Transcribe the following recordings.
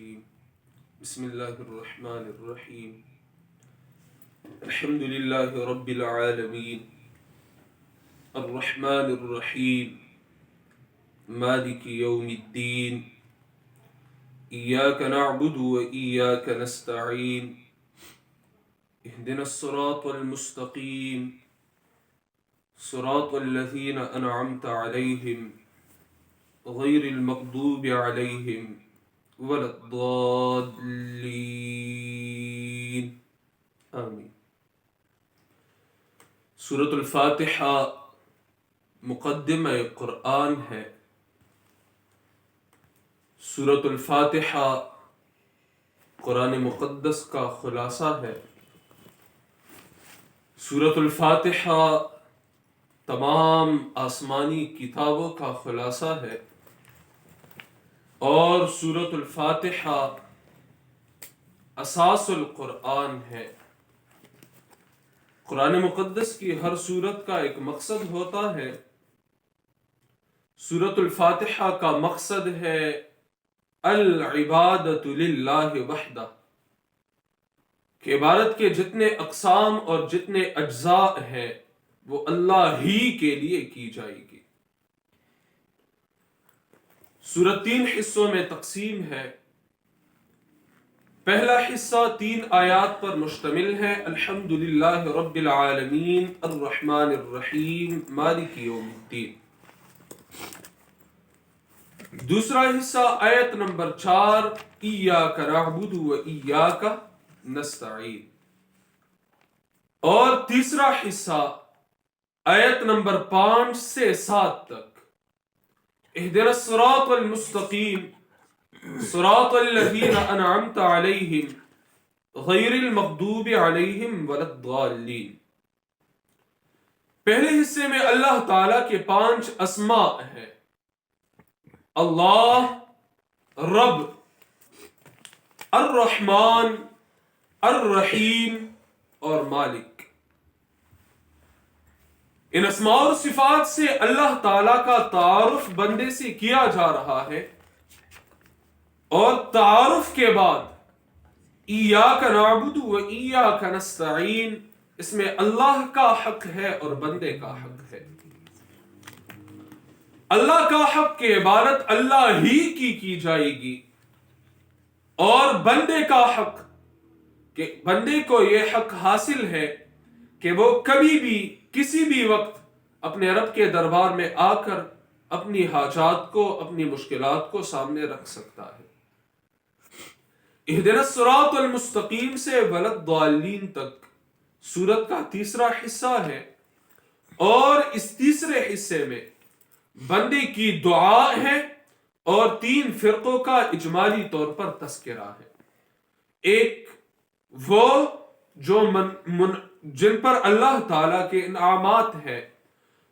الرجيم بسم الله الرحمن الرحيم الحمد لله رب العالمين الرحمن الرحيم مالك يوم الدين إياك نعبد وإياك نستعين اهدنا الصراط المستقيم صراط الذين أنعمت عليهم غير المغضوب عليهم ولا الضالين آمین۔ سورۃ الفاتحہ مقدمہ قرآن ہے۔ سورۃ الفاتحہ قرآن مقدس کا خلاصہ ہے۔ سورۃ الفاتحہ تمام آسمانی کتابوں کا خلاصہ ہے، اور سورۃ الفاتحہ اساس القرآن ہے۔ قرآن مقدس کی ہر سورت کا ایک مقصد ہوتا ہے۔ سورۃ الفاتحہ کا مقصد ہے العبادۃ للہ وحدہ، کہ عبادت کے جتنے اقسام اور جتنے اجزاء ہیں وہ اللہ ہی کے لیے کی جائے گی۔ سورت 3 حصوں میں تقسیم ہے۔ پہلا حصہ 3 آیات پر مشتمل ہے، الحمدللہ رب العالمین الرحمن الرحیم مالک یوم الدین۔ دوسرا حصہ آیت نمبر 4 ایاک نعبد و ایاک نستعین، اور تیسرا حصہ آیت نمبر 5 سے 7 تک اہدنا الصراط المستقیم صراط الذین انعمت علیہم غیر المغضوب علیہم ولا الضالین۔ پہلے حصے میں اللہ تعالیٰ کے 5 اسماء ہیں: اللہ، رب، الرحمن، الرحیم اور مالک۔ ان اسماء اور صفات سے اللہ تعالیٰ کا تعارف بندے سے کیا جا رہا ہے، اور تعارف کے بعد ایاک نعبد و ایاک نستعین، اس میں اللہ کا حق ہے اور بندے کا حق ہے۔ اللہ کا حق کہ عبادت اللہ ہی کی جائے گی، اور بندے کا حق کہ بندے کو یہ حق حاصل ہے کہ وہ کبھی بھی کسی بھی وقت اپنے رب کے دربار میں آ کر اپنی حاجات کو، اپنی مشکلات کو سامنے رکھ سکتا ہے۔ اہدنا الصراط المستقیم سے ولا الضالین تک سورت کا تیسرا حصہ ہے، اور اس تیسرے حصے میں بندے کی دعا ہے اور 3 فرقوں کا اجمالی طور پر تذکرہ ہے۔ ایک وہ جو جن پر اللہ تعالیٰ کے انعامات ہیں،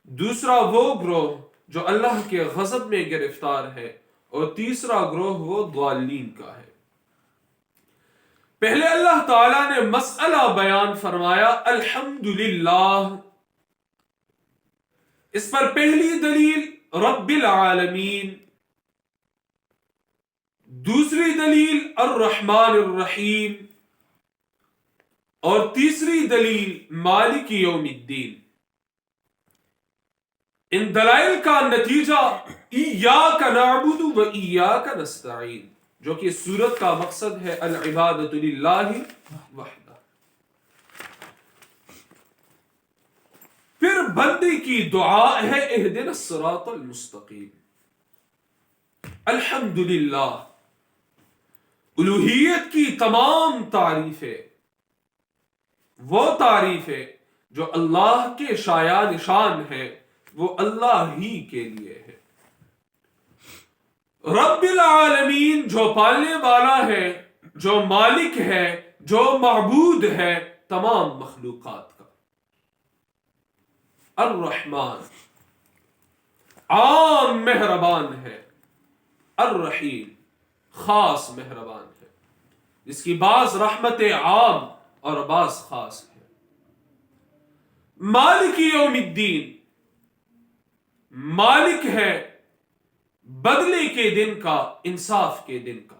دوسرا وہ گروہ جو اللہ کے غضب میں گرفتار ہے، اور تیسرا گروہ وہ ضالین کا ہے۔ پہلے اللہ تعالیٰ نے مسئلہ بیان فرمایا الحمدللہ، اس پر پہلی دلیل رب العالمین، دوسری دلیل الرحمن الرحیم، اور تیسری دلیل مالک یوم الدین۔ ان دلائل کا نتیجہ ایاک نعبد و ایاک نستعین، جو کہ سورت کا مقصد ہے العبادۃ للہ وحدہ۔ پھر بندے کی دعا ہے اہدنا الصراط المستقیم۔ الحمدللہ، الوہیت کی تمام تعریفیں وہ تعریفیں جو اللہ کے شایع نشان ہیں، وہ اللہ ہی کے لیے ہے۔ رب العالمین جو پالنے والا ہے، جو مالک ہے، جو معبود ہے تمام مخلوقات کا۔ الرحمن، عام مہربان ہے۔ الرحیم، خاص مہربان ہے، جس کی بعض رحمت عام اور بعض خاص ہے۔ مالک یوم الدین، مالک ہے بدلے کے دن کا، انصاف کے دن کا۔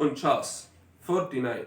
49।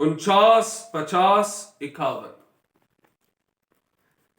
49, 50, 51।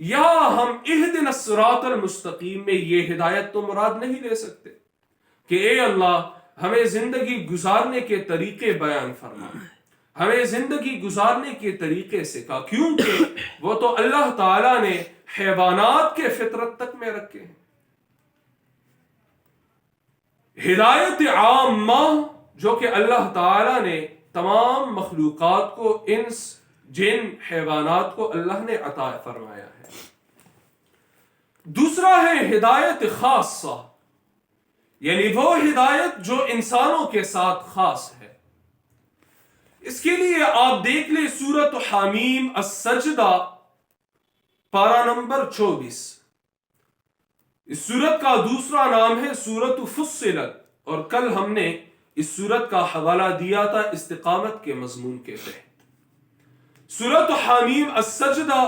یا ہم اہدنا الصراط المستقیم میں یہ ہدایت تو مراد نہیں لے سکتے کہ اے اللہ ہمیں زندگی گزارنے کے طریقے بیان فرما، ہمیں زندگی گزارنے کے طریقے سے کہا، کیونکہ وہ تو اللہ تعالیٰ نے حیوانات کے فطرت تک میں رکھے ہیں۔ ہدایت عامہ جو کہ اللہ تعالیٰ نے تمام مخلوقات کو، انس جن حیوانات کو اللہ نے عطا فرمایا ہے۔ دوسرا ہے ہدایت خاصہ، یعنی وہ ہدایت جو انسانوں کے ساتھ خاص ہے۔ اس کے لیے آپ دیکھ لیں سورۃ حمیم السجدہ پارہ نمبر 24۔ اس سورت کا دوسرا نام ہے سورۃ فصلت، اور کل ہم نے اس سورت کا حوالہ دیا تھا استقامت کے مضمون کے تحت۔ سورۃ حمیم السجدہ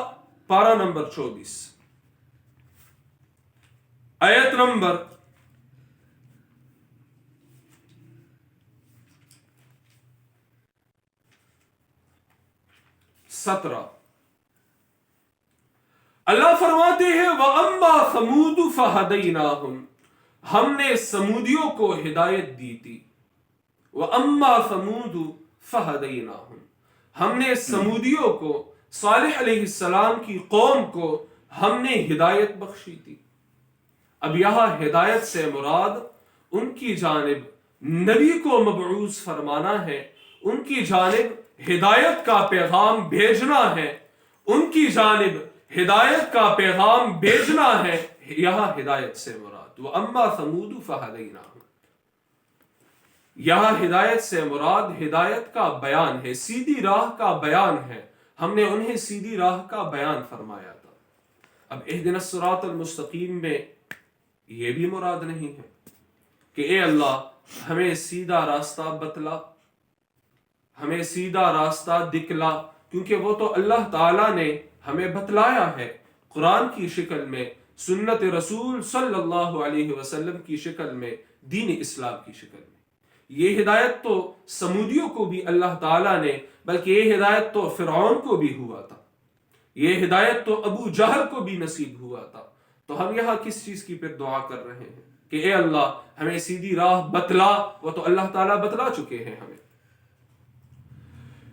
پارہ نمبر 24 آیت نمبر 17۔ اللہ فرماتے ہیں وَأَمَّا ثَمُودُ فَهَدَيْنَاهُمْ، ہم نے سمودیوں کو ہدایت دی تھی۔ وَأَمَّا ثَمُودُ فَهَدَيْنَاهُمْ، ہم نے سمودیوں کو، صالح علیہ السلام کی قوم کو ہم نے ہدایت بخشی تھی۔ اب یہاں ہدایت سے مراد ان کی جانب نبی کو مبعوث فرمانا ہے، ان کی جانب ہدایت کا پیغام بھیجنا ہے، ان کی جانب ہدایت کا پیغام بھیجنا ہے۔ یہاں ہدایت سے مراد وَأَمَّا ثَمُودُ فَهَدَيْنَاهُمْ، یہاں ہدایت سے مراد ہدایت کا بیان ہے، سیدھی راہ کا بیان ہے، ہم نے انہیں سیدھی راہ کا بیان فرمایا تھا۔ اب اہدنا الصراط المستقیم میں یہ بھی مراد نہیں ہے کہ اے اللہ ہمیں سیدھا راستہ بتلا، ہمیں سیدھا راستہ دکھلا، کیونکہ وہ تو اللہ تعالیٰ نے ہمیں بتلایا ہے قرآن کی شکل میں، سنت رسول صلی اللہ علیہ وسلم کی شکل میں، دین اسلام کی شکل میں۔ یہ ہدایت تو سمودیوں کو بھی اللہ تعالیٰ نے، بلکہ یہ ہدایت تو فرعون کو بھی ہوا تھا، یہ ہدایت تو ابو جہل کو بھی نصیب ہوا تھا۔ تو ہم یہاں کس چیز کی پھر دعا کر رہے ہیں کہ اے اللہ ہمیں سیدھی راہ بتلا؟ وہ تو اللہ تعالیٰ بتلا چکے ہیں ہمیں۔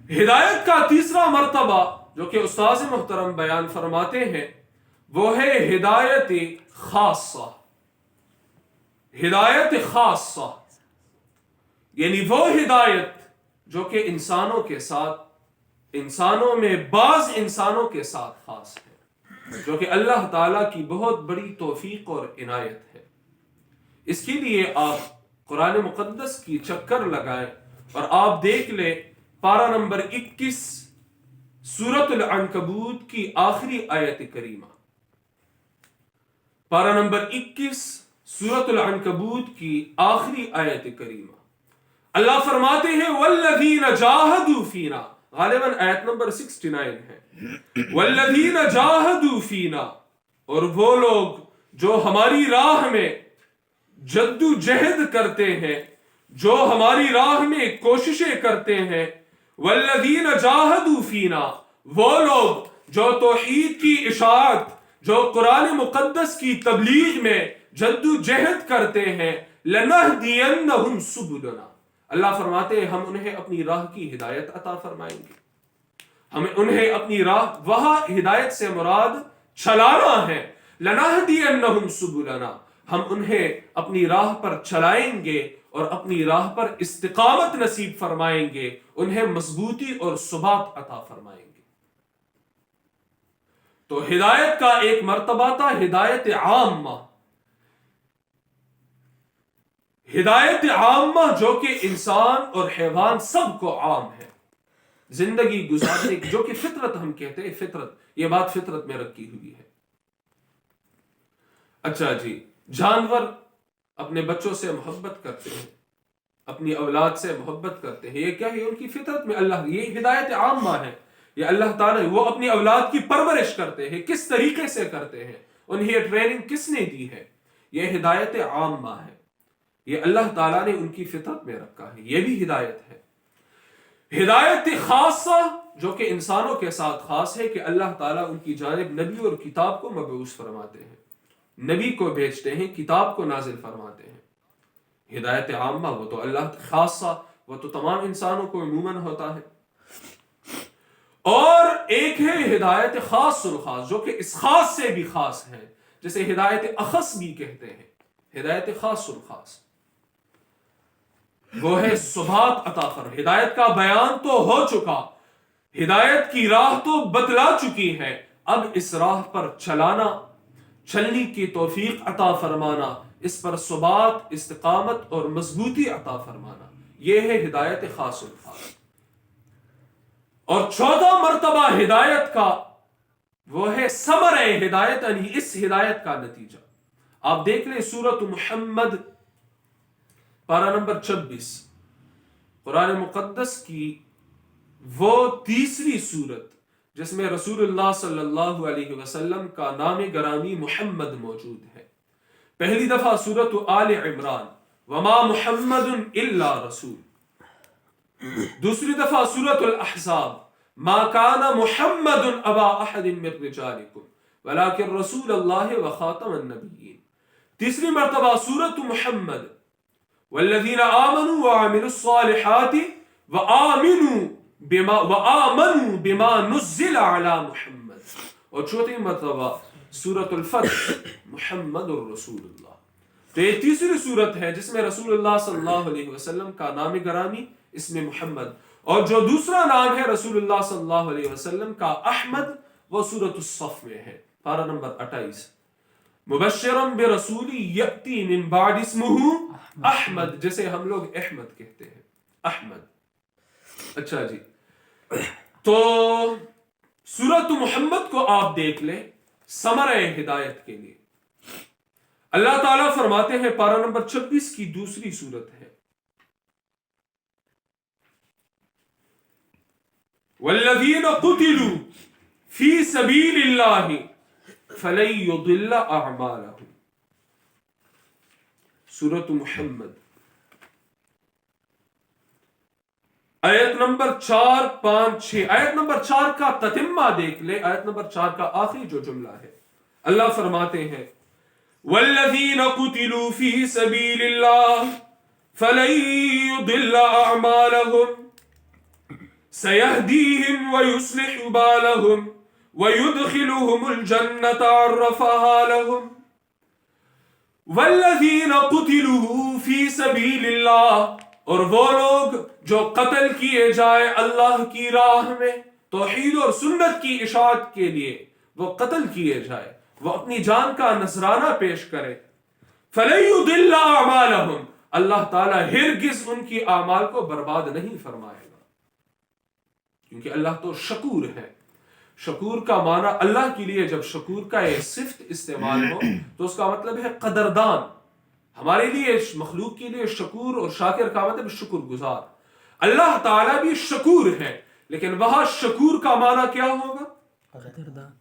ہدایت کا تیسرا مرتبہ جو کہ استاذ محترم بیان فرماتے ہیں وہ ہے ہدایت خاصہ۔ ہدایت خاصہ یعنی وہ ہدایت جو کہ انسانوں کے ساتھ، انسانوں میں بعض انسانوں کے ساتھ خاص ہے، جو کہ اللہ تعالیٰ کی بہت بڑی توفیق اور عنایت ہے۔ اس کے لیے آپ قرآن مقدس کی چکر لگائیں اور آپ دیکھ لیں پارہ نمبر 21 سورۃ العنکبوت کی آخری آیت کریمہ۔ پارہ نمبر 21 سورۃ العنکبوت کی آخری آیت کریمہ، اللہ فرماتے ہیں والذین جاہدوا فینا، غالباً آیت نمبر 69 ہے، والذین جاہدوا فینا، اور وہ لوگ جو ہماری راہ میں جدوجہد کرتے ہیں، جو ہماری راہ میں کوششیں کرتے ہیں، والذین جاہدوا فینا، وہ لوگ جو توحید کی اشاعت، جو قرآن مقدس کی تبلیغ میں جدوجہد کرتے ہیں، لنہدینہم سبلنا، اللہ فرماتے ہیں ہم انہیں اپنی راہ کی ہدایت عطا فرمائیں گے، ہم انہیں اپنی راہ، وہاں ہدایت سے مراد چلانا ہے، لنہدینہم سبلنا، ہم انہیں اپنی راہ پر چلائیں گے اور اپنی راہ پر استقامت نصیب فرمائیں گے، انہیں مضبوطی اور ثبات عطا فرمائیں گے۔ تو ہدایت کا ایک مرتبہ تھا ہدایت عامہ، ہدایت عامہ جو کہ انسان اور حیوان سب کو عام ہے، زندگی گزارنے کی، جو کہ فطرت ہم کہتے ہیں، فطرت، یہ بات فطرت میں رکھی ہوئی ہے۔ اچھا جی، جانور اپنے بچوں سے محبت کرتے ہیں، اپنی اولاد سے محبت کرتے ہیں، یہ کیا ہے؟ ان کی فطرت میں اللہ، یہ ہدایت عامہ ہے، یہ اللہ تعالیٰ وہ اپنی اولاد کی پرورش کرتے ہیں، کس طریقے سے کرتے ہیں، انہیں یہ ٹریننگ کس نے دی ہے، یہ ہدایت عامہ ہے، یہ اللہ تعالیٰ نے ان کی فطرت میں رکھا ہے، یہ بھی ہدایت ہے۔ ہدایت خاصہ جو کہ انسانوں کے ساتھ خاص ہے کہ اللہ تعالیٰ ان کی جانب نبی اور کتاب کو مبعوث فرماتے ہیں، نبی کو بھیجتے ہیں، کتاب کو نازل فرماتے ہیں۔ ہدایت عامہ وہ تو اللہ خاصہ، وہ تو تمام انسانوں کو عموماً ہوتا ہے، اور ایک ہے ہدایت خاص الخاص جو کہ اس خاص سے بھی خاص ہے، جسے ہدایت اخص بھی کہتے ہیں۔ ہدایت خاص الخاص وہ ہے ثبات عطا فرمانا، ہدایت کا بیان تو ہو چکا، ہدایت کی راہ تو بتلا چکی ہے، اب اس راہ پر چلنے کی توفیق عطا فرمانا، اس پر ثبات، استقامت اور مضبوطی عطا فرمانا، یہ ہے ہدایت خاص الخاص۔ اور 14 مرتبہ ہدایت کا وہ ہے ثمرہ ہدایت، یعنی اس ہدایت کا نتیجہ۔ آپ دیکھ لیں سورۃ محمد پارہ نمبر 26، قرآن مقدس کی وہ تیسری صورت جس میں رسول اللہ صلی اللہ علیہ وسلم کا نام گرامی محمد موجود ہے۔ پہلی دفعہ سورۃ آل عمران، وما محمد الا رسول۔ دوسری دفعہ سورۃ الاحزاب، ما کان محمد ابا احد من رجالکم ولکن رسول اللہ وخاتم النبیین۔ تیسری مرتبہ سورۃ محمد، والذین آمنوا وعملوا الصالحات وآمنوا بما نزل علی محمد۔ اور چوتھی مرتبہ سورۃ الفتح، محمد الرسول اللہ۔ تو یہ تیسری صورت ہے جس میں رسول اللہ صلی اللہ علیہ وسلم کا نام گرامی اس میں محمد، اور جو دوسرا نام ہے رسول اللہ صلی اللہ علیہ وسلم کا احمد، وہ سورۃ الصف میں ہے، پارہ نمبر 28، مبشرا برسول یأتی من بعد اسمہ احمد، جسے ہم لوگ احمد کہتے ہیں، احمد۔ اچھا جی، تو سورۃ محمد کو آپ دیکھ لیں ثمرہ ہدایت کے لیے۔ اللہ تعالیٰ فرماتے ہیں، پارہ نمبر 26 کی دوسری صورت ہے، والذین قتلوا فی سبیل اللہ فلن یضل اعمالہم۔ سورۃ محمد آیت نمبر 4، 5، 6۔ آیت نمبر 4 کا تتمہ دیکھ لے، آیت نمبر 4 کا آخری جو جملہ ہے، اللہ فرماتے ہیں والذین قتلوا فی سبیل اللہ فلن یضل اعمالہم سیہدیہم ویصلح بالہم ویدخلہم الجنۃ عرفہا لہم۔ والذین قتلوا فی سبیل اللہ، اور وہ لوگ جو قتل کیے جائے اللہ کی راہ میں، توحید اور سنت کی اشاعت کے لیے وہ قتل کیے جائے، وہ اپنی جان کا نذرانہ پیش کرے، فَلَن يُضِلَّ أَعْمَالَهُمْ، اللہ تعالیٰ ہرگز ان کی اعمال کو برباد نہیں فرمائے گا، کیونکہ اللہ تو شکور ہے۔ شکور کا معنی اللہ کے لیے جب شکور کا یہ صفت استعمال ہو تو اس کا مطلب ہے قدردان۔ ہمارے لیے مخلوق کے لیے شکور اور شاکر کا مطلب شکر گزار۔ اللہ تعالیٰ بھی شکور ہے، لیکن وہاں شکور کا معنی کیا ہوگا؟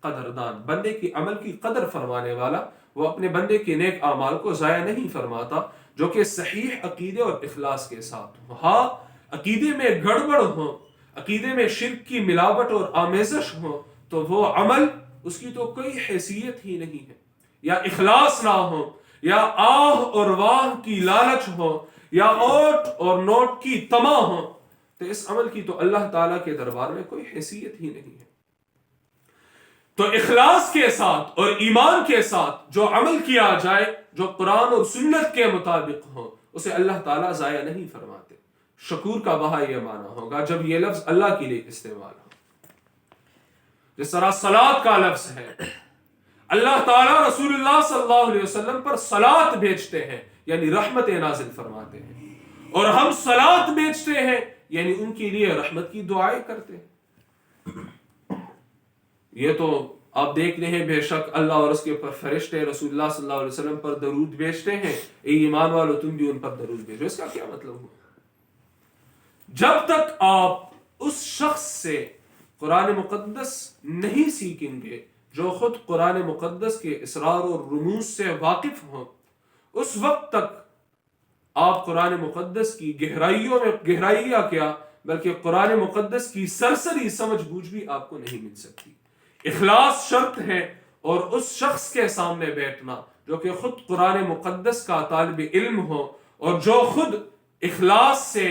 قدردان، بندے کی عمل کی قدر فرمانے والا۔ وہ اپنے بندے کے نیک اعمال کو ضائع نہیں فرماتا، جو کہ صحیح عقیدے اور اخلاص کے ساتھ ہو۔ ہاں عقیدے میں گڑبڑ ہو، عقیدے میں شرک کی ملاوٹ اور آمیزش ہو تو وہ عمل اس کی تو کوئی حیثیت ہی نہیں ہے، یا اخلاص نہ ہو، یا آہ اور واہ کی لالچ ہو، یا اوٹ اور نوٹ کی طمع ہو، تو اس عمل کی تو اللہ تعالیٰ کے دربار میں کوئی حیثیت ہی نہیں ہے۔ تو اخلاص کے ساتھ اور ایمان کے ساتھ جو عمل کیا جائے جو قرآن اور سنت کے مطابق ہو، اسے اللہ تعالیٰ ضائع نہیں فرماتے۔ شکور کا وہاں یہ معنی ہوگا جب یہ لفظ اللہ کے لیے استعمال ہو، جس طرح صلاۃ کا لفظ ہے، اللہ تعالیٰ رسول اللہ صلی اللہ علیہ وسلم پر صلاۃ بھیجتے ہیں، یعنی رحمت نازل فرماتے ہیں، اور ہم صلاۃ بھیجتے ہیں، یعنی ان کے لیے رحمت کی دعائیں کرتے ہیں۔ یہ تو آپ دیکھ رہے ہیں، بے شک اللہ اور اس کے پر فرشتے رسول اللہ صلی اللہ علیہ وسلم پر درود بھیجتے ہیں، اے ایمان والو تم بھی ان پر درود بھیجو۔ اس کا کیا مطلب ہوا؟ جب تک آپ اس شخص سے قرآن مقدس نہیں سیکھیں گے جو خود قرآن مقدس کے اسرار اور رموز سے واقف ہوں، اس وقت تک آپ قرآن مقدس کی گہرائیوں میں، گہرائیاں کیا، بلکہ قرآن مقدس کی سرسری سمجھ بوجھ بھی آپ کو نہیں مل سکتی۔ اخلاص شرط ہے، اور اس شخص کے سامنے بیٹھنا جو کہ خود قرآن مقدس کا طالب علم ہو اور جو خود اخلاص سے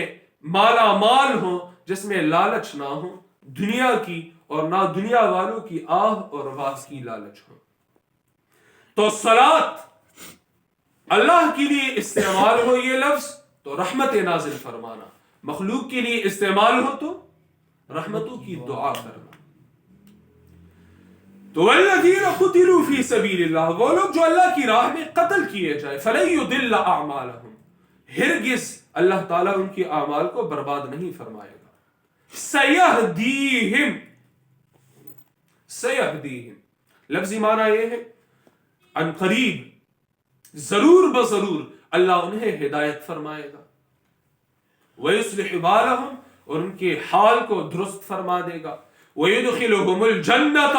مالا مال ہو، جس میں لالچ نہ ہو دنیا کی اور نہ دنیا والوں کی آہ اور واہ کی لالچ ہو۔ تو صلاۃ اللہ کے لیے استعمال ہو یہ لفظ تو رحمت نازل فرمانا، مخلوق کے لیے استعمال ہو تو رحمتوں کی دعا کرنا۔ تو والذین قتلوا فی سبیل اللہ، وہ لوگ جو اللہ کی راہ میں قتل کیے جائے، فلن یضل اعمالہم، ہرگز اللہ تعالیٰ ان کی اعمال کو برباد نہیں فرمائے گا۔ سیہدیہم، سیہدیہم لفظی معنی یہ ہے ان قریب، ضرور بضرور اللہ انہیں ہدایت فرمائے گا۔ وَيُصْلِحُ بَالَهُمْ، اور ان کے حال کو درست فرما دے گا۔ وَيُدْخِلُهُمُ الْجَنَّةَ،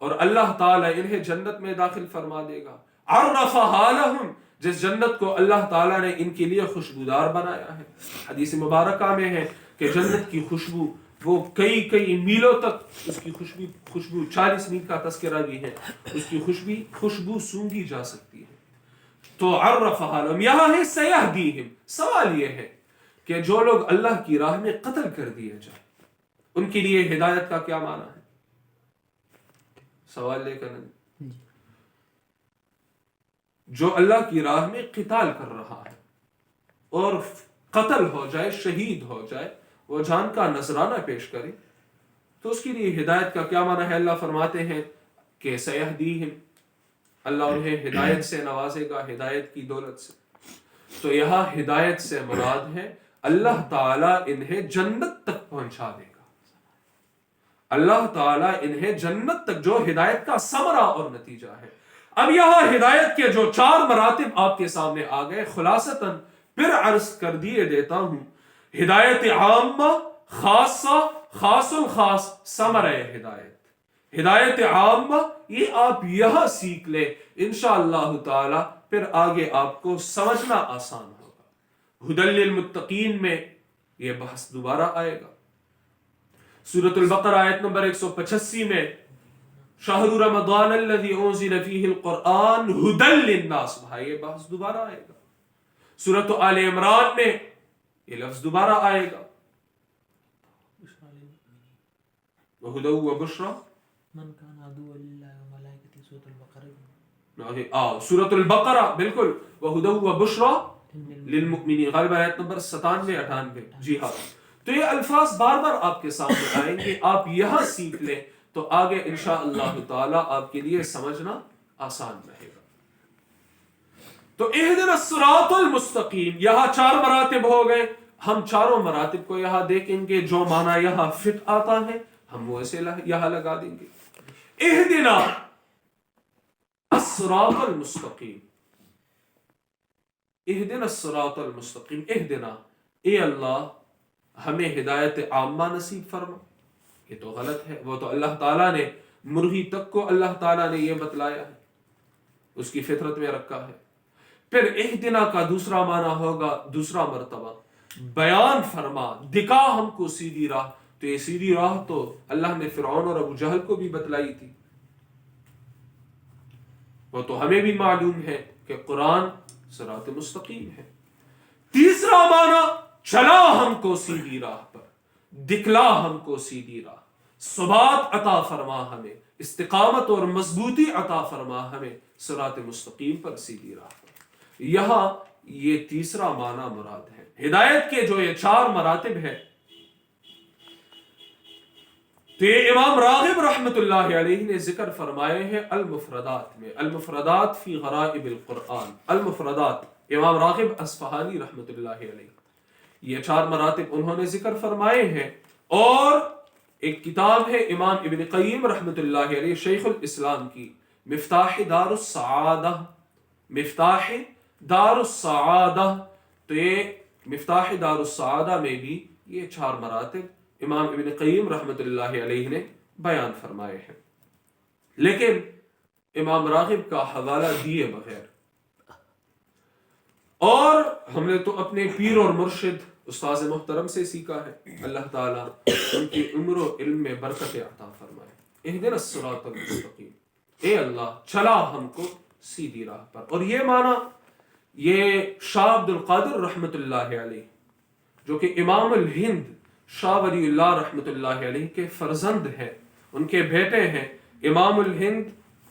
اور اللہ تعالیٰ انہیں جنت میں داخل فرما دے گا۔ عَرَّفَهَا لَهُمْ، جس جنت کو اللہ تعالیٰ نے ان کے لیے خوشبودار بنایا ہے۔ حدیث مبارکہ میں ہے کہ جنت کی خوشبو وہ کئی میلوں تک اس کی خوشبو 40 میل کا تذکرہ بھی ہے، اس کی خوشبو سونگھی جا سکتی ہے۔ تو عرفها لهم، یہاں ہے سیہدیہم۔ سوال یہ ہے کہ جو لوگ اللہ کی راہ میں قتل کر دیے جائیں ان کے لیے ہدایت کا کیا معنی ہے؟ سوال لے کر جو اللہ کی راہ میں قتال کر رہا ہے اور قتل ہو جائے، شہید ہو جائے، وہ جان کا نذرانہ پیش کرے، تو اس کے لیے ہدایت کا کیا معنی ہے؟ اللہ فرماتے ہیں کہ سیہدیہم، اللہ انہیں ہدایت سے نوازے گا، ہدایت کی دولت سے۔ تو یہاں ہدایت سے مراد ہے اللہ تعالیٰ انہیں جنت تک پہنچا دے گا۔ اللہ تعالیٰ انہیں جنت تک، جو ہدایت کا ثمرہ اور نتیجہ ہے۔ اب یہاں ہدایت کے جو 4 مراتب آپ کے سامنے آ گئے، خلاصتاً پھر عرض کر دیے دیتا ہوں۔ ہدایت عامہ، خاصہ، خاص الخاص، ثمرہ ہدایت۔ ہدایت عامہ یہ آپ یہاں سیکھ لیں، انشاءاللہ تعالی پھر آگے آپ کو سمجھنا آسان ہوگا۔ ہدی للمتقین میں یہ بحث دوبارہ آئے گا۔ سورۃ البقرہ آیت نمبر 185 میں شہر رمضان الذی انزل فیہ القرآن ہدی للناس، بھائی یہ بحث دوبارہ آئے گا۔ سورۃ آل عمران میں یہ لفظ دوبارہ آئے گا، وہدی وبشریٰ من کان عدوا للہ وملائکتہ، سورۃ البقرہ بالکل، وہدی وبشریٰ للمؤمنین، غالب آیت نمبر 97-98۔ جی ہاں، تو یہ الفاظ بار بار آپ کے سامنے آئیں گے، آپ یہاں سیکھ لیں تو آگے انشاءاللہ تعالی آپ کے لیے سمجھنا آسان رہے گا۔ تو اہدنا الصراط المستقیم، یہاں 4 مراتب ہو گئے، ہم چاروں مراتب کو یہاں دیکھیں گے، جو معنی یہاں فٹ آتا ہے ہم وہ اسے یہاں لگا دیں گے۔ اہدنا الصراط المستقیم، اہدنا الصراط المستقیم، اہدنا اے اللہ ہمیں ہدایت عامہ نصیب فرما۔ یہ تو غلط ہے، وہ تو اللہ تعالیٰ نے مرغی تک کو اللہ تعالیٰ نے یہ بتلایا ہے، اس کی فطرت میں رکھا ہے۔ پھر اہدنا کا دوسرا معنی ہوگا، دوسرا مرتبہ بیان فرما، دکھا ہم کو سیدھی راہ۔ تو یہ سیدھی راہ تو اللہ نے فرعون اور ابو جہل کو بھی بتلائی تھی، وہ تو ہمیں بھی معلوم ہے کہ قرآن صراط مستقیم ہے۔ تیسرا معنی چلا ہم کو سیدھی راہ پر، دکھلا ہم کو سیدھی راہ، ثبات عطا فرما ہمیں، استقامت اور مضبوطی عطا فرما ہمیں صراط مستقیم پر، سیدھی راہ پر۔ یہاں یہ تیسرا معنی مراد ہے۔ ہدایت کے جو یہ 4 مراتب ہے، تو یہ امام راغب رحمت اللہ علیہ نے ذکر فرمائے ہیں المفردات میں، المفردات فی غرائب القرآن، المفردات، امام راغب اصفہانی رحمت اللہ علیہ، یہ 4 مراتب انہوں نے ذکر فرمائے ہیں۔ اور ایک کتاب ہے امام ابن قیم رحمت اللہ علیہ، شیخ الاسلام کی، مفتاح دار السعادہ، مفتاح دار السعادہ، تو یہ مفتاح دار السعادہ میں بھی یہ 4 مراتب امام ابن قیم رحمت اللہ علیہ نے بیان فرمائے ہیں، لیکن امام راغب کا حوالہ دیے بغیر، اور ہم نے تو اپنے پیر اور مرشد استاذ محترم سے سیکھا ہے، اللہ تعالیٰ ان کی عمر و علم میں برکت عطا فرمائے۔ اہدنا الصراط المستقیم، اے اللہ چلا ہم کو سیدھی راہ پر۔ اور یہ معنی یہ شاہ عبد القادر رحمۃ اللہ علیہ جو کہ امام الہند شاہ ولی اللہ رحمۃ اللہ علیہ کے فرزند ہیں، ان کے بیٹے ہیں امام الہند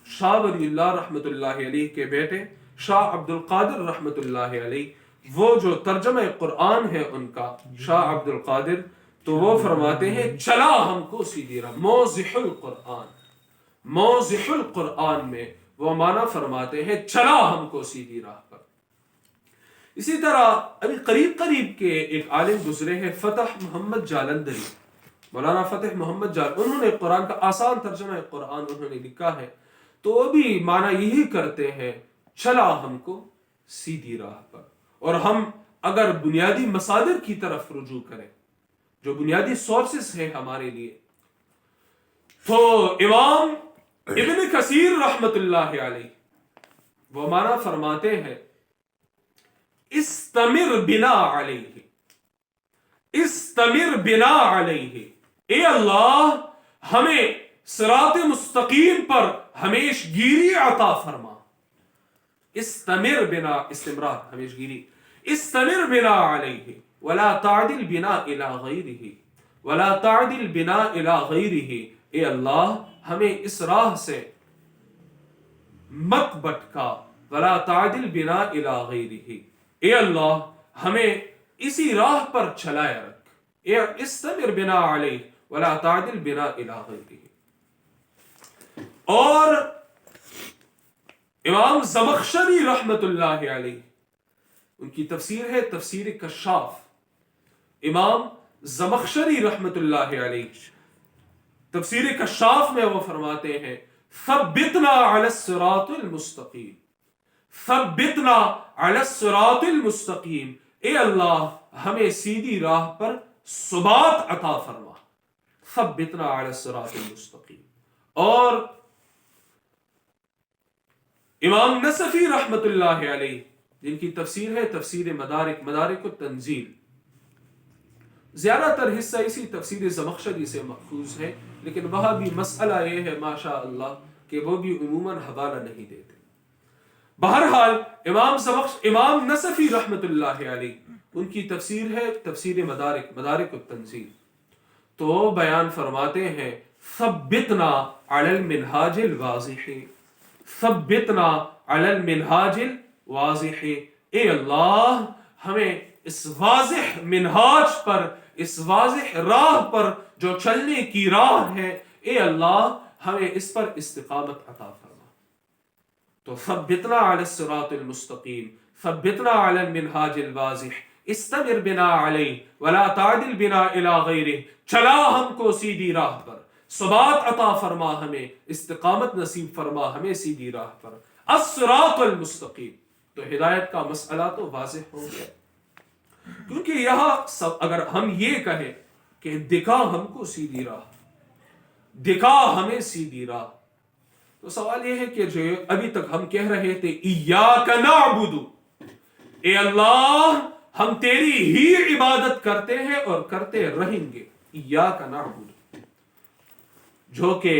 شاہ ولی اللہ رحمۃ اللہ علیہ کے بیٹے شاہ عبد القادر رحمۃ اللہ علیہ، وہ جو ترجمہ قرآن ہے ان کا شاہ عبد القادر، تو وہ فرماتے ہیں چلا ہم کو سیدھی راہ۔ موضح القرآن میں وہ معنی فرماتے ہیں چلا ہم کو سیدھی راہ پر۔ اسی طرح ابھی قریب کے ایک عالم گزرے ہیں فتح محمد جالندری، مولانا فتح محمد جالندری، انہوں نے قرآن کا آسان ترجمہ قرآن انہوں نے لکھا ہے، تو وہ بھی معنی یہی کرتے ہیں چلا ہم کو سیدھی راہ پر۔ اور ہم اگر بنیادی مصادر کی طرف رجوع کریں، جو بنیادی سورسز ہیں ہمارے لیے، تو امام ابن کثیر رحمت اللہ علیہ وہ معنی فرماتے ہیں استمر بنا علیہ، استمر بنا علیہ، اے اللہ ہمیں صراط مستقیم پر ہمیش گیری عطا فرما۔ استمر بنا، استمرار ہمیش گیری، استمر بنا علیہ ولا تعدل بنا الی غیرہ، ولا تعدل بنا الی غیرہ، اے اللہ ہمیں اس راہ سے مت بٹکا، ولا تعدل بنا الی غیرہ، اے اللہ ہمیں اسی راہ پر چلائے رکھ، اے استمر بنا علیہ ولا تعدل بنا الی غیرہ۔ اور امام زمخشری رحمت اللہ علیہ، ان کی تفسیر ہے تفسیر کشاف، امام زمخشری رحمت اللہ علیہ تفسیر کشاف میں وہ فرماتے ہیں ثبتنا علی الصراط المستقیم، ثبتنا علی الصراط المستقیم، اے اللہ ہمیں سیدھی راہ پر ثبات عطا فرما، ثبتنا علی الصراط المستقیم۔ اور امام نصفی رحمت اللہ علیہ جن کی تفسیر ہے تفسیر مدارک التنزیل، زیادہ تر حصہ اسی تفسیر زمخشری سے مأخوذ ہے، لیکن وہاں بھی مسئلہ یہ ہے ماشاء اللہ کہ وہ بھی عموماً حوالہ نہیں دیتے۔ بہرحال امام نصفی رحمت اللہ علیہ ان کی تفسیر ہے تفسیر مدارک التنزیل، تو وہ بیان فرماتے ہیں ثبتنا علی المنہاج الواضح، ثبتنا علی المنہاج الواضح، اے اللہ ہمیں اس واضح منہاج پر، اس واضح راہ پر جو چلنے کی راہ ہے، اے اللہ ہمیں اس پر استقامت عطا فرما۔ تو ثبتنا علی الصراط المستقیم، ثبتنا علی المنہاج الواضح، استمر بنا علیہ ولا تعدل بنا الی غیرہ، چلا ہم کو سیدھی راہ پر، ثبات عطا فرما ہمیں، استقامت نصیب فرما ہمیں سیدھی راہ پر، الصراط المستقیم۔ تو ہدایت کا مسئلہ تو واضح ہو گیا، کیونکہ یہاں اگر ہم یہ کہیں کہ دکھا ہم کو سیدھی راہ، دکھا ہمیں سیدھی راہ، تو سوال یہ ہے کہ جو ابھی تک ہم کہہ رہے تھے ایاک نعبد، اے اللہ ہم تیری ہی عبادت کرتے ہیں اور کرتے رہیں گے، ایاک نعبد، جو کہ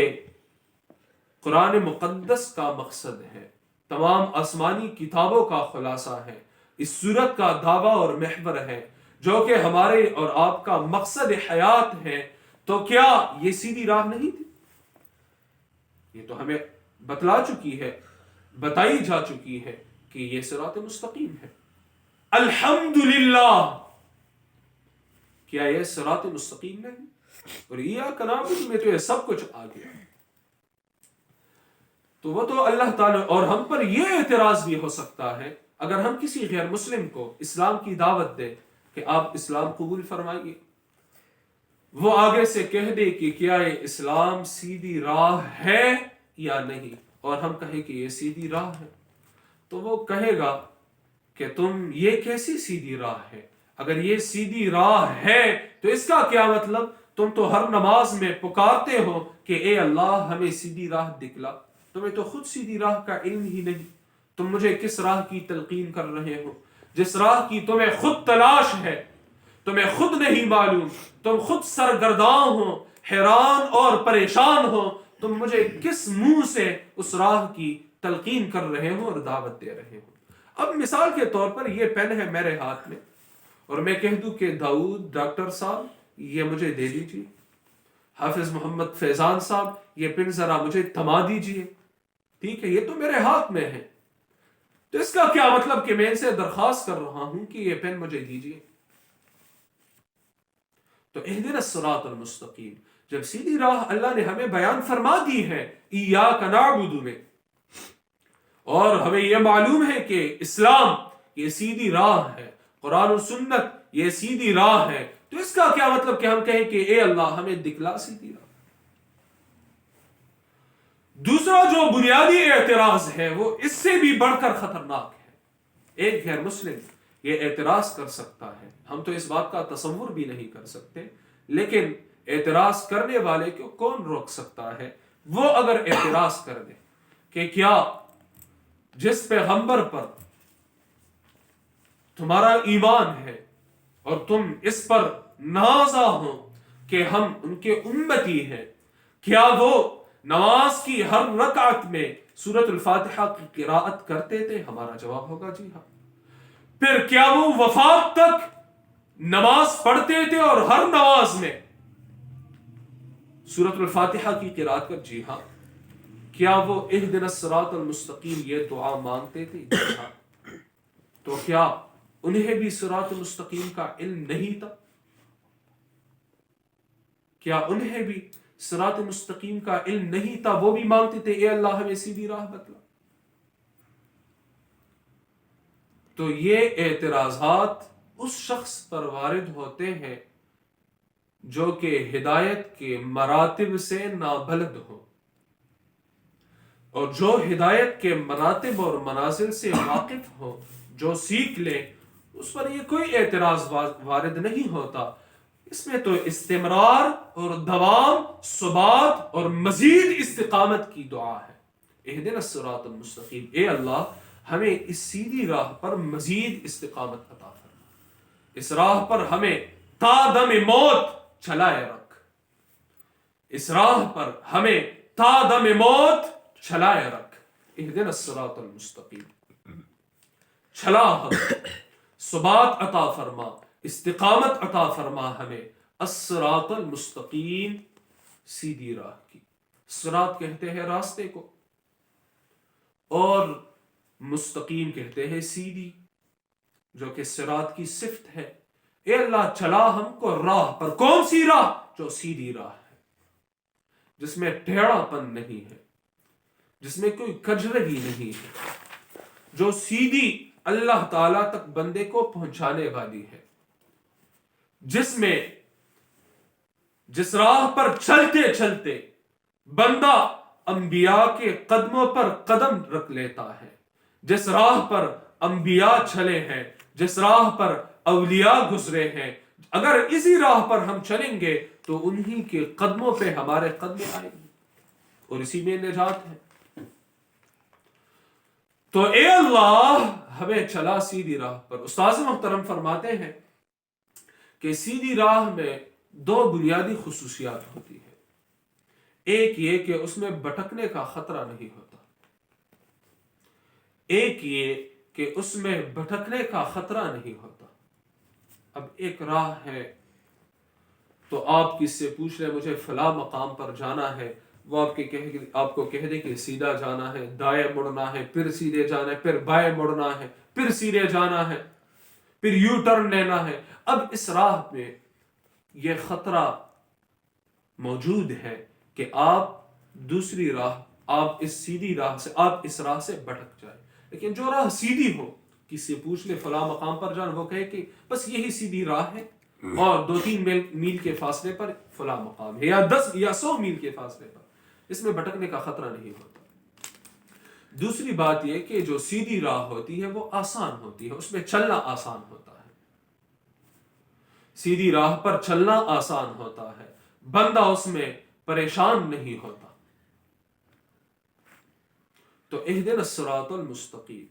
قرآن مقدس کا مقصد ہے، تمام آسمانی کتابوں کا خلاصہ ہے، اس سورت کا دعویٰ اور محور ہے، جو کہ ہمارے اور آپ کا مقصد حیات ہے، تو کیا یہ سیدھی راہ نہیں تھی؟ یہ تو ہمیں بتلا چکی ہے، بتائی جا چکی ہے کہ یہ صراط مستقیم ہے۔ الحمدللہ، کیا یہ صراط مستقیم نہیں؟ اور ایاک نعبد میں تو یہ سب کچھ آ گیا، تو وہ تو اللہ تعالیٰ، اور ہم پر یہ اعتراض بھی ہو سکتا ہے اگر ہم کسی غیر مسلم کو اسلام کی دعوت دیں کہ آپ اسلام قبول فرمائیے، وہ آگے سے کہہ دے کہ کیا یہ اسلام سیدھی راہ ہے یا نہیں، اور ہم کہیں کہ یہ سیدھی راہ ہے، تو وہ کہے گا کہ تم یہ کیسی سیدھی راہ ہے؟ اگر یہ سیدھی راہ ہے تو اس کا کیا مطلب؟ تم تو ہر نماز میں پکارتے ہو کہ اے اللہ ہمیں سیدھی راہ دکھلا، تمہیں تو خود سیدھی راہ کا علم ہی نہیں، تم مجھے کس راہ کی تلقین کر رہے ہو؟ جس راہ کی تمہیں خود تلاش ہے، تمہیں خود نہیں معلوم، تم خود سرگرداں ہو، حیران اور پریشان ہو، تم مجھے کس منہ سے اس راہ کی تلقین کر رہے ہو اور دعوت دے رہے ہو۔ اب مثال کے طور پر یہ پین ہے میرے ہاتھ میں، اور میں کہہ دوں کہ داؤد ڈاکٹر صاحب یہ مجھے دے دیجیے، حافظ محمد فیضان صاحب یہ پن ذرا مجھے تھما دیجیے، ٹھیک ہے، یہ تو میرے ہاتھ میں ہے، تو اس کا کیا مطلب کہ میں ان سے درخواست کر رہا ہوں کہ یہ پین مجھے دیجیے؟ تو اہدنا الصراط المستقیم، جب سیدھی راہ اللہ نے ہمیں بیان فرما دی ہے ایاک نعبد میں، اور ہمیں یہ معلوم ہے کہ اسلام یہ سیدھی راہ ہے، قرآن و سنت یہ سیدھی راہ ہے، تو اس کا کیا مطلب کہ ہم کہیں کہ اے اللہ ہمیں دکھلا سیدھی راہ؟ دوسرا جو بنیادی اعتراض ہے وہ اس سے بھی بڑھ کر خطرناک ہے۔ ایک غیر مسلم یہ اعتراض کر سکتا ہے، ہم تو اس بات کا تصور بھی نہیں کر سکتے، لیکن اعتراض کرنے والے کو کون روک سکتا ہے؟ وہ اگر اعتراض کر دے کہ کیا جس پیغمبر پر تمہارا ایمان ہے اور تم اس پر نازا ہو کہ ہم ان کے امتی ہیں، کیا وہ نماز کی ہر رکعت میں سورۃ الفاتحہ کی قراءت کرتے تھے؟ ہمارا جواب ہوگا جی ہاں۔ پھر کیا وہ وفات تک نماز پڑھتے تھے اور ہر نماز میں سورۃ الفاتحہ کی قراءت کر؟ جی ہاں۔ کیا وہ اہدنا الصراط المستقیم یہ دعا مانگتے تھے؟ جی ہاں۔ تو کیا انہیں بھی صراط مستقیم کا علم نہیں تھا؟ کیا انہیں بھی صراط مستقیم کا علم نہیں تھا؟ وہ بھی مانگتے تھے اے اللہ ہمیں سیدھی راہ بتلا۔ تو یہ اعتراضات اس شخص پر وارد ہوتے ہیں جو کہ ہدایت کے مراتب سے نابلد ہو، اور جو ہدایت کے مراتب اور منازل سے واقف ہو، جو سیکھ لے، اس پر یہ کوئی اعتراض وارد نہیں ہوتا۔ اس میں تو استمرار اور دوام، ثبات اور مزید استقامت کی دعا ہے۔ اہدنا الصراط المستقیم، اے اللہ ہمیں اس سیدھی راہ پر مزید استقامت عطا فرما، اس راہ پر ہمیں تا دم موت چلائے رکھ، اس راہ پر ہمیں تا دم موت چلائے رکھ۔ اہدنا الصراط المستقیم، چلا ہم، ثبات عطا فرما، استقامت عطا فرما ہمیں، الصراط المستقیم، سیدھی راہ کی۔ صراط کہتے ہیں راستے کو، اور مستقیم کہتے ہیں سیدھی، جو کہ صراط کی صفت ہے۔ اے اللہ چلا ہم کو راہ پر، کون سی راہ؟ جو سیدھی راہ ہے، جس میں ٹیڑھا پن نہیں ہے، جس میں کوئی کجرگی نہیں ہے، جو سیدھی اللہ تعالی تک بندے کو پہنچانے والی ہے، جس راہ پر چلتے چلتے بندہ انبیاء کے قدموں پر قدم رکھ لیتا ہے، جس راہ پر انبیاء چلے ہیں، جس راہ پر اولیاء گزرے ہیں، اگر اسی راہ پر ہم چلیں گے تو انہی کے قدموں پہ ہمارے قدم آئیں گے، اور اسی میں نجات ہے۔ تو اے اللہ ہمیں چلا سیدھی راہ پر۔ استاذ محترم فرماتے ہیں کہ سیدھی راہ میں دو بنیادی خصوصیات ہوتی ہیں۔ ایک یہ کہ اس میں بھٹکنے کا خطرہ نہیں ہوتا، ایک یہ کہ اس میں بھٹکنے کا خطرہ نہیں ہوتا۔ اب ایک راہ ہے تو آپ کس سے پوچھ رہے مجھے فلاں مقام پر جانا ہے، وہ آپ کو کہہ دے کہ سیدھا جانا ہے، دائیں مڑنا ہے، پھر سیدھے جانا ہے، پھر بائیں مڑنا ہے، پھر سیدھے جانا ہے، پھر یو ٹرن لینا ہے۔ اب اس راہ میں یہ خطرہ موجود ہے کہ آپ دوسری راہ، آپ اس سیدھی راہ سے، آپ اس راہ سے بھٹک جائیں۔ لیکن جو راہ سیدھی ہو، کسی سے پوچھ لے فلاں مقام پر جانا، وہ کہے کہ بس یہی سیدھی راہ ہے، اور 2-3 میل کے فاصلے پر فلاں مقام ہے، یا 10 یا 100 میل کے فاصلے پر، اس میں بھٹکنے کا خطرہ نہیں ہوتا۔ دوسری بات یہ کہ جو سیدھی راہ ہوتی ہے وہ آسان ہوتی ہے، اس میں چلنا آسان ہوتا ہے، سیدھی راہ پر چلنا آسان ہوتا ہے، بندہ اس میں پریشان نہیں ہوتا۔ تو اہدنا الصراط المستقیم،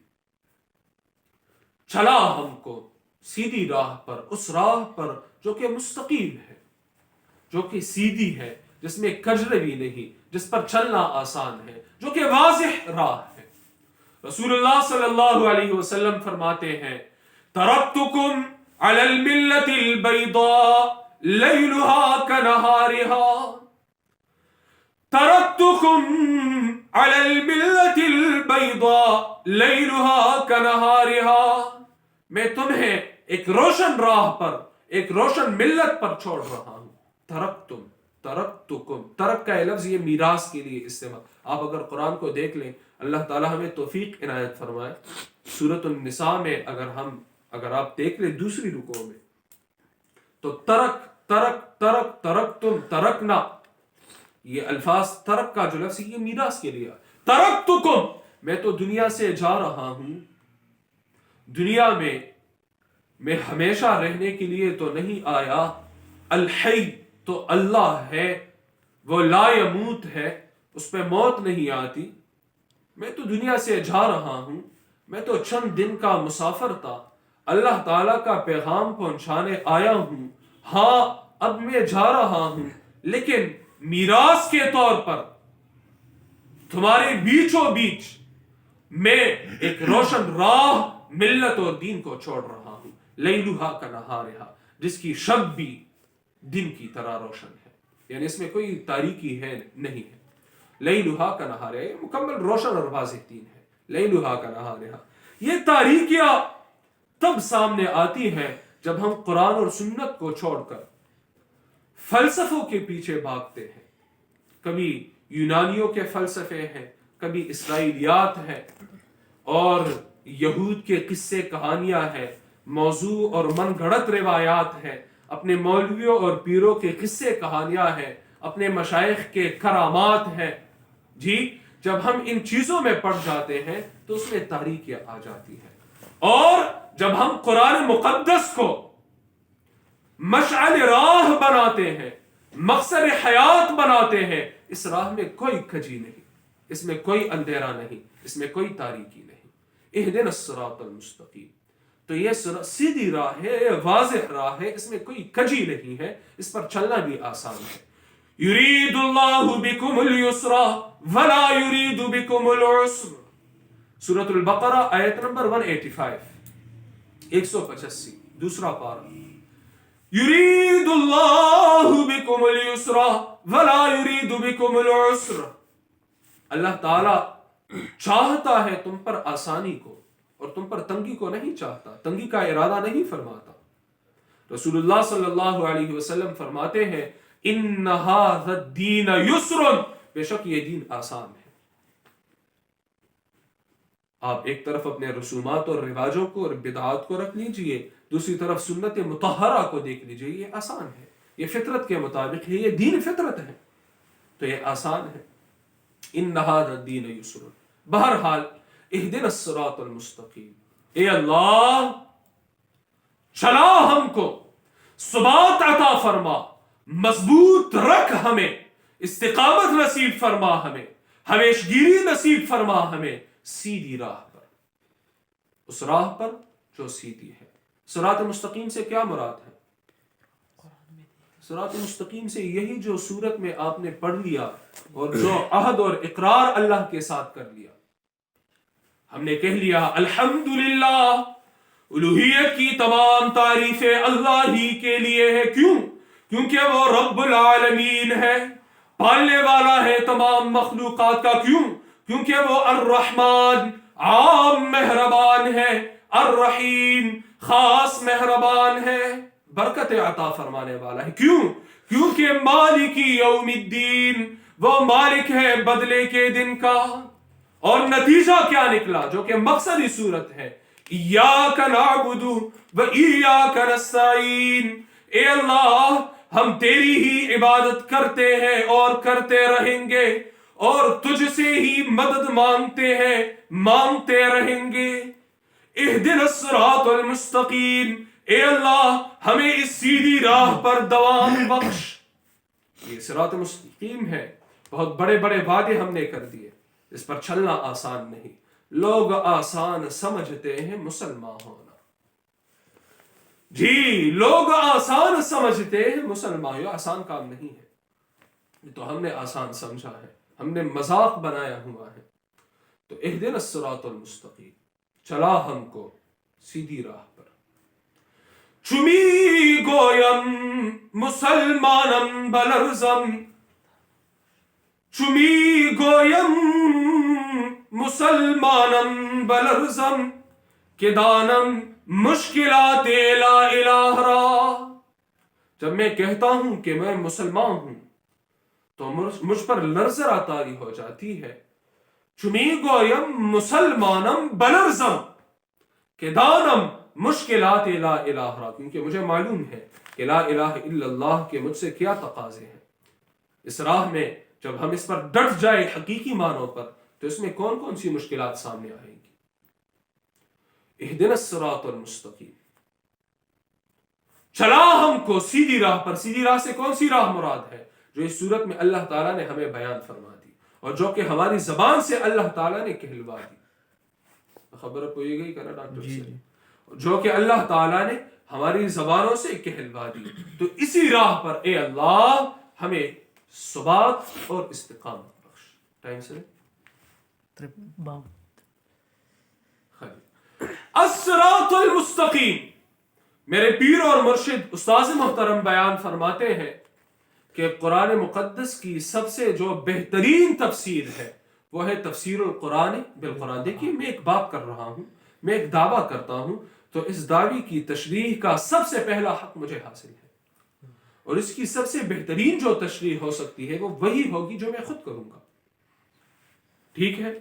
چلا ہم کو سیدھی راہ پر، اس راہ پر جو کہ مستقیم ہے، جو کہ سیدھی ہے، جس میں کجرے بھی نہیں، جس پر چلنا آسان ہے، جو کہ واضح راہ ہے۔ رسول اللہ صلی اللہ علیہ وسلم فرماتے ہیں ترکتکم علی الملت البیضاء لیلها کنہارها، ترکتکم علی الملت البیضاء لیلها کنہارها، میں تمہیں ایک روشن راہ پر، ایک روشن ملت پر چھوڑ رہا ہوں۔ ترکتکم، ترک کا لفظ یہ میراث کے لیے استعمال۔ آپ اگر قرآن کو دیکھ لیں، اللہ تعالیٰ ہمیں توفیق عنایت فرمائے، سورۃ النساء میں اگر آپ دیکھ لیں دوسری رکوع میں، تو ترکتم، ترکنا، یہ الفاظ ترک کا جو لفظ یہ میراث کے لیے۔ ترکتکم، میں تو دنیا سے جا رہا ہوں، دنیا میں ہمیشہ رہنے کے لیے تو نہیں آیا۔ الحی تو اللہ ہے، وہ لا یموت ہے، اس پہ موت نہیں آتی۔ میں تو دنیا سے جا رہا ہوں، میں تو چند دن کا مسافر تھا، اللہ تعالیٰ کا پیغام پہنچانے آیا ہوں۔ ہاں اب میں جا رہا ہوں، لیکن میراث کے طور پر تمہارے بیچوں بیچ میں ایک روشن راہ، ملت اور دین کو چھوڑ رہا ہوں۔ لیلھا کنہارھا، جس کی شب بھی دن کی طرح روشن ہے، یعنی اس میں کوئی تاریکی ہے نہیں ہے۔ لیلھا کنہارھا، مکمل روشن اور واضح دین ہے۔ لیلھا کنہارھا، یہ تاریکیاں تب سامنے آتی ہیں جب ہم قرآن اور سنت کو چھوڑ کر فلسفوں کے پیچھے بھاگتے ہیں۔ کبھی یونانیوں کے فلسفے ہیں، کبھی اسرائیلیات ہیں، اور یہود کے قصے کہانیاں ہیں، موضوع اور من گھڑت روایات ہیں، اپنے مولویوں اور پیروں کے قصے کہانیاں ہیں، اپنے مشائخ کے کرامات ہیں۔ جی جب ہم ان چیزوں میں پڑ جاتے ہیں تو اس میں تاریکیاں آ جاتی ہیں، اور جب ہم قرآن مقدس کو مشعل راہ بناتے ہیں، مقصد حیات بناتے ہیں، اس راہ میں کوئی کجی نہیں، اس میں کوئی اندھیرا نہیں، اس میں کوئی تاریکی نہیں۔ اہدنا الصراط المستقیم، تو یہ سیدھی راہ ہے، واضح راہ ہے، اس میں کوئی کجی نہیں ہے، اس پر چلنا بھی آسان ہے۔ یرید اللہ بکم اليسر ولا یرید بکم العسر، سورۃ البقرہ آیت نمبر 185 دوسرا پارہ۔ یرید اللہ بکم اليسر ولا یرید بکم العسر، اللہ تعالیٰ چاہتا ہے تم پر آسانی کو اور تم پر تنگی کو نہیں چاہتا، تنگی کا ارادہ نہیں فرماتا۔ رسول اللہ صلی اللہ علیہ وسلم فرماتے ہیں ان ھذا الدین یسر، بے شک یہ دین آسان ہے۔ آپ ایک طرف اپنے رسومات اور رواجوں کو اور بدعات کو رکھ لیجئے، دوسری طرف سنت مطہرہ کو دیکھ لیجئے، یہ آسان ہے، یہ فطرت کے مطابق ہے، یہ دین فطرت ہے، تو یہ آسان ہے۔ ان ھذا الدین یسر، بہرحال اہدنا الصراط المستقیم، اے اللہ چلا ہم کو، ثبات عطا فرما، مضبوط رکھ ہمیں، استقامت نصیب فرما ہمیں، ہمیشگیری نصیب فرما ہمیں سیدھی راہ پر، اس راہ پر جو سیدھی ہے۔ صراط مستقیم سے کیا مراد ہے؟ صراط مستقیم سے یہی جو سورت میں آپ نے پڑھ لیا اور جو عہد اور اقرار اللہ کے ساتھ کر لیا۔ ہم نے کہہ لیا الحمدللہ، الوہیت کی تمام تعریفیں اللہ ہی کے لیے ہے۔ کیوں؟ کیونکہ وہ رب العالمین ہے، پالنے والا ہے تمام مخلوقات کا۔ کیوں؟ کیونکہ وہ الرحمن عام مہربان ہے، الرحیم خاص مہربان ہے، برکت عطا فرمانے والا ہے۔ کیوں؟ کیونکہ مالک یوم الدین، وہ مالک ہے بدلے کے دن کا۔ اور نتیجہ کیا نکلا جو کہ مقصدی صورت ہے؟ ایاک نعبد و ایاک نستعین، اے اللہ ہم تیری ہی عبادت کرتے ہیں اور کرتے رہیں گے، اور تجھ سے ہی مدد مانگتے ہیں، مانگتے رہیں گے۔ اہدنا الصراط المستقیم، اے اللہ ہمیں اس سیدھی راہ پر دوام بخش۔ یہ صراط مستقیم ہے، بہت بڑے بڑے وعدے ہم نے کر دیے، اس پر چلنا آسان نہیں۔ لوگ آسان سمجھتے ہیں مسلمان ہونا، جی لوگ آسان سمجھتے ہیں، مسلمان یہ آسان کام نہیں ہے، یہ تو ہم نے آسان سمجھا ہے، ہم نے مذاق بنایا ہوا ہے۔ تو اہدنا الصراط المستقیم، چلا ہم کو سیدھی راہ پر۔ چمی گویم مسلمانم بلرزم، چمی گویم مسلمانم بلرزم، کہ دانم مشکلات لا الہ را۔ جب میں کہتا ہوں کہ میں مسلمان ہوں تو مجھ پر لرزہ طاری ہو جاتی ہے۔ چمی گویم مسلمانم بلرزم، کہ دانم مشکلات لا الہ را، کیونکہ مجھے معلوم ہے کہ لا الہ الا اللہ کے مجھ سے کیا تقاضے ہیں۔ اس راہ میں جب ہم اس پر ڈٹ جائے حقیقی معنوں پر تو اس میں کون کون سی مشکلات سامنے آئیں گی۔ اہدنا الصراط المستقیم، چلا ہم کو سیدھی راہ پر۔ سیدھی راہ سے کون سی راہ مراد ہے؟ جو اس صورت میں اللہ تعالیٰ نے ہمیں بیان فرما دی اور جو کہ ہماری زبان سے اللہ تعالیٰ نے کہلوا دی۔ خبر پوئی گئی کرنا ڈاکٹر سے، جو کہ اللہ تعالیٰ نے ہماری زبانوں سے کہلوا دی۔ تو اسی راہ پر اے اللہ ہمیں ثبات اور استقامت بخش۔ ٹائم سے الصراط المستقیم، میرے پیر اور مرشد استاذ محترم بیان فرماتے ہیں کہ قرآن مقدس کی سب سے جو بہترین تفسیر ہے وہ ہے تفسیر القرآن بالقرآن۔ دیکھیے میں ایک بات کر رہا ہوں، میں ایک دعویٰ کرتا ہوں تو اس دعوی کی تشریح کا سب سے پہلا حق مجھے حاصل ہے، اور اس کی سب سے بہترین جو تشریح ہو سکتی ہے وہ وہی ہوگی جو میں خود کروں گا۔ ٹھیک ہے،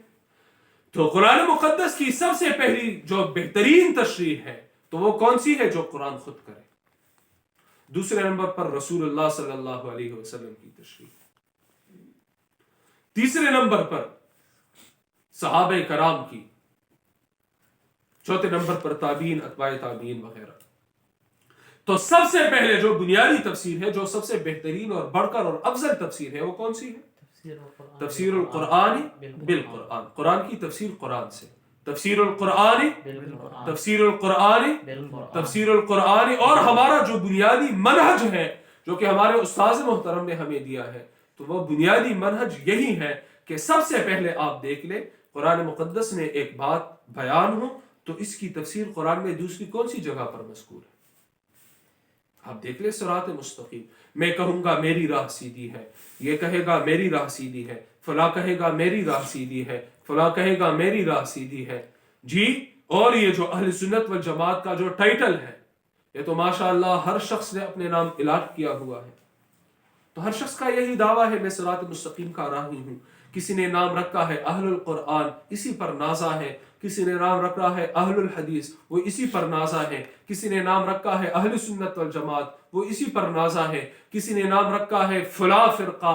تو قرآن مقدس کی سب سے پہلی جو بہترین تشریح ہے تو وہ کون سی ہے؟ جو قرآن خود کرے۔ دوسرے نمبر پر رسول اللہ صلی اللہ علیہ وسلم کی تشریح، تیسرے نمبر پر صحابہ کرام کی، چوتھے نمبر پر تابعین، اتباع تابعین وغیرہ۔ تو سب سے پہلے جو بنیادی تفسیر ہے، جو سب سے بہترین اور بڑھ کر اور افضل تفسیر ہے وہ کون سی ہے؟ تفسیر القرآن بالقرآن، قرآن کی تفسیر قرآن سے، تفسیر القرآن تفسیر القرآن تفسیر القرآن۔ اور ہمارا جو بنیادی منہج ہے جو کہ ہمارے استاذ محترم نے ہمیں دیا ہے تو وہ بنیادی منہج یہی ہے کہ سب سے پہلے آپ دیکھ لیں قرآن مقدس میں ایک بات بیان ہو تو اس کی تفسیر قرآن میں دوسری کون سی جگہ پر مذکور ہے؟ آپ دیکھ لیں صراط مستقیم، میں کہوں گا میری راہ سیدھی ہے، یہ کہے گا میری راہ سیدھی ہے، فلاں کہے گا میری راہ سیدھی ہے، فلاں کہے گا میری راہ سیدھی ہے جی۔ اور یہ جو اہل سنت والجماعت کا جو ٹائٹل ہے یہ تو ماشاءاللہ ہر شخص نے اپنے نام الاٹ کیا ہوا ہے، تو ہر شخص کا یہی دعویٰ ہے میں صراط مستقیم کا راہی ہوں۔ کسی نے نام رکھا ہے اہل القرآن، اسی پر نازا ہے، کسی نے نام رکھا ہے اہل الحدیث، وہ اسی پر نازا ہے، کسی نے نام رکھا ہے اہل سنت والجماعت، وہ اسی پر نازا ہے، کسی نے نام رکھا ہے فلاں فرقہ،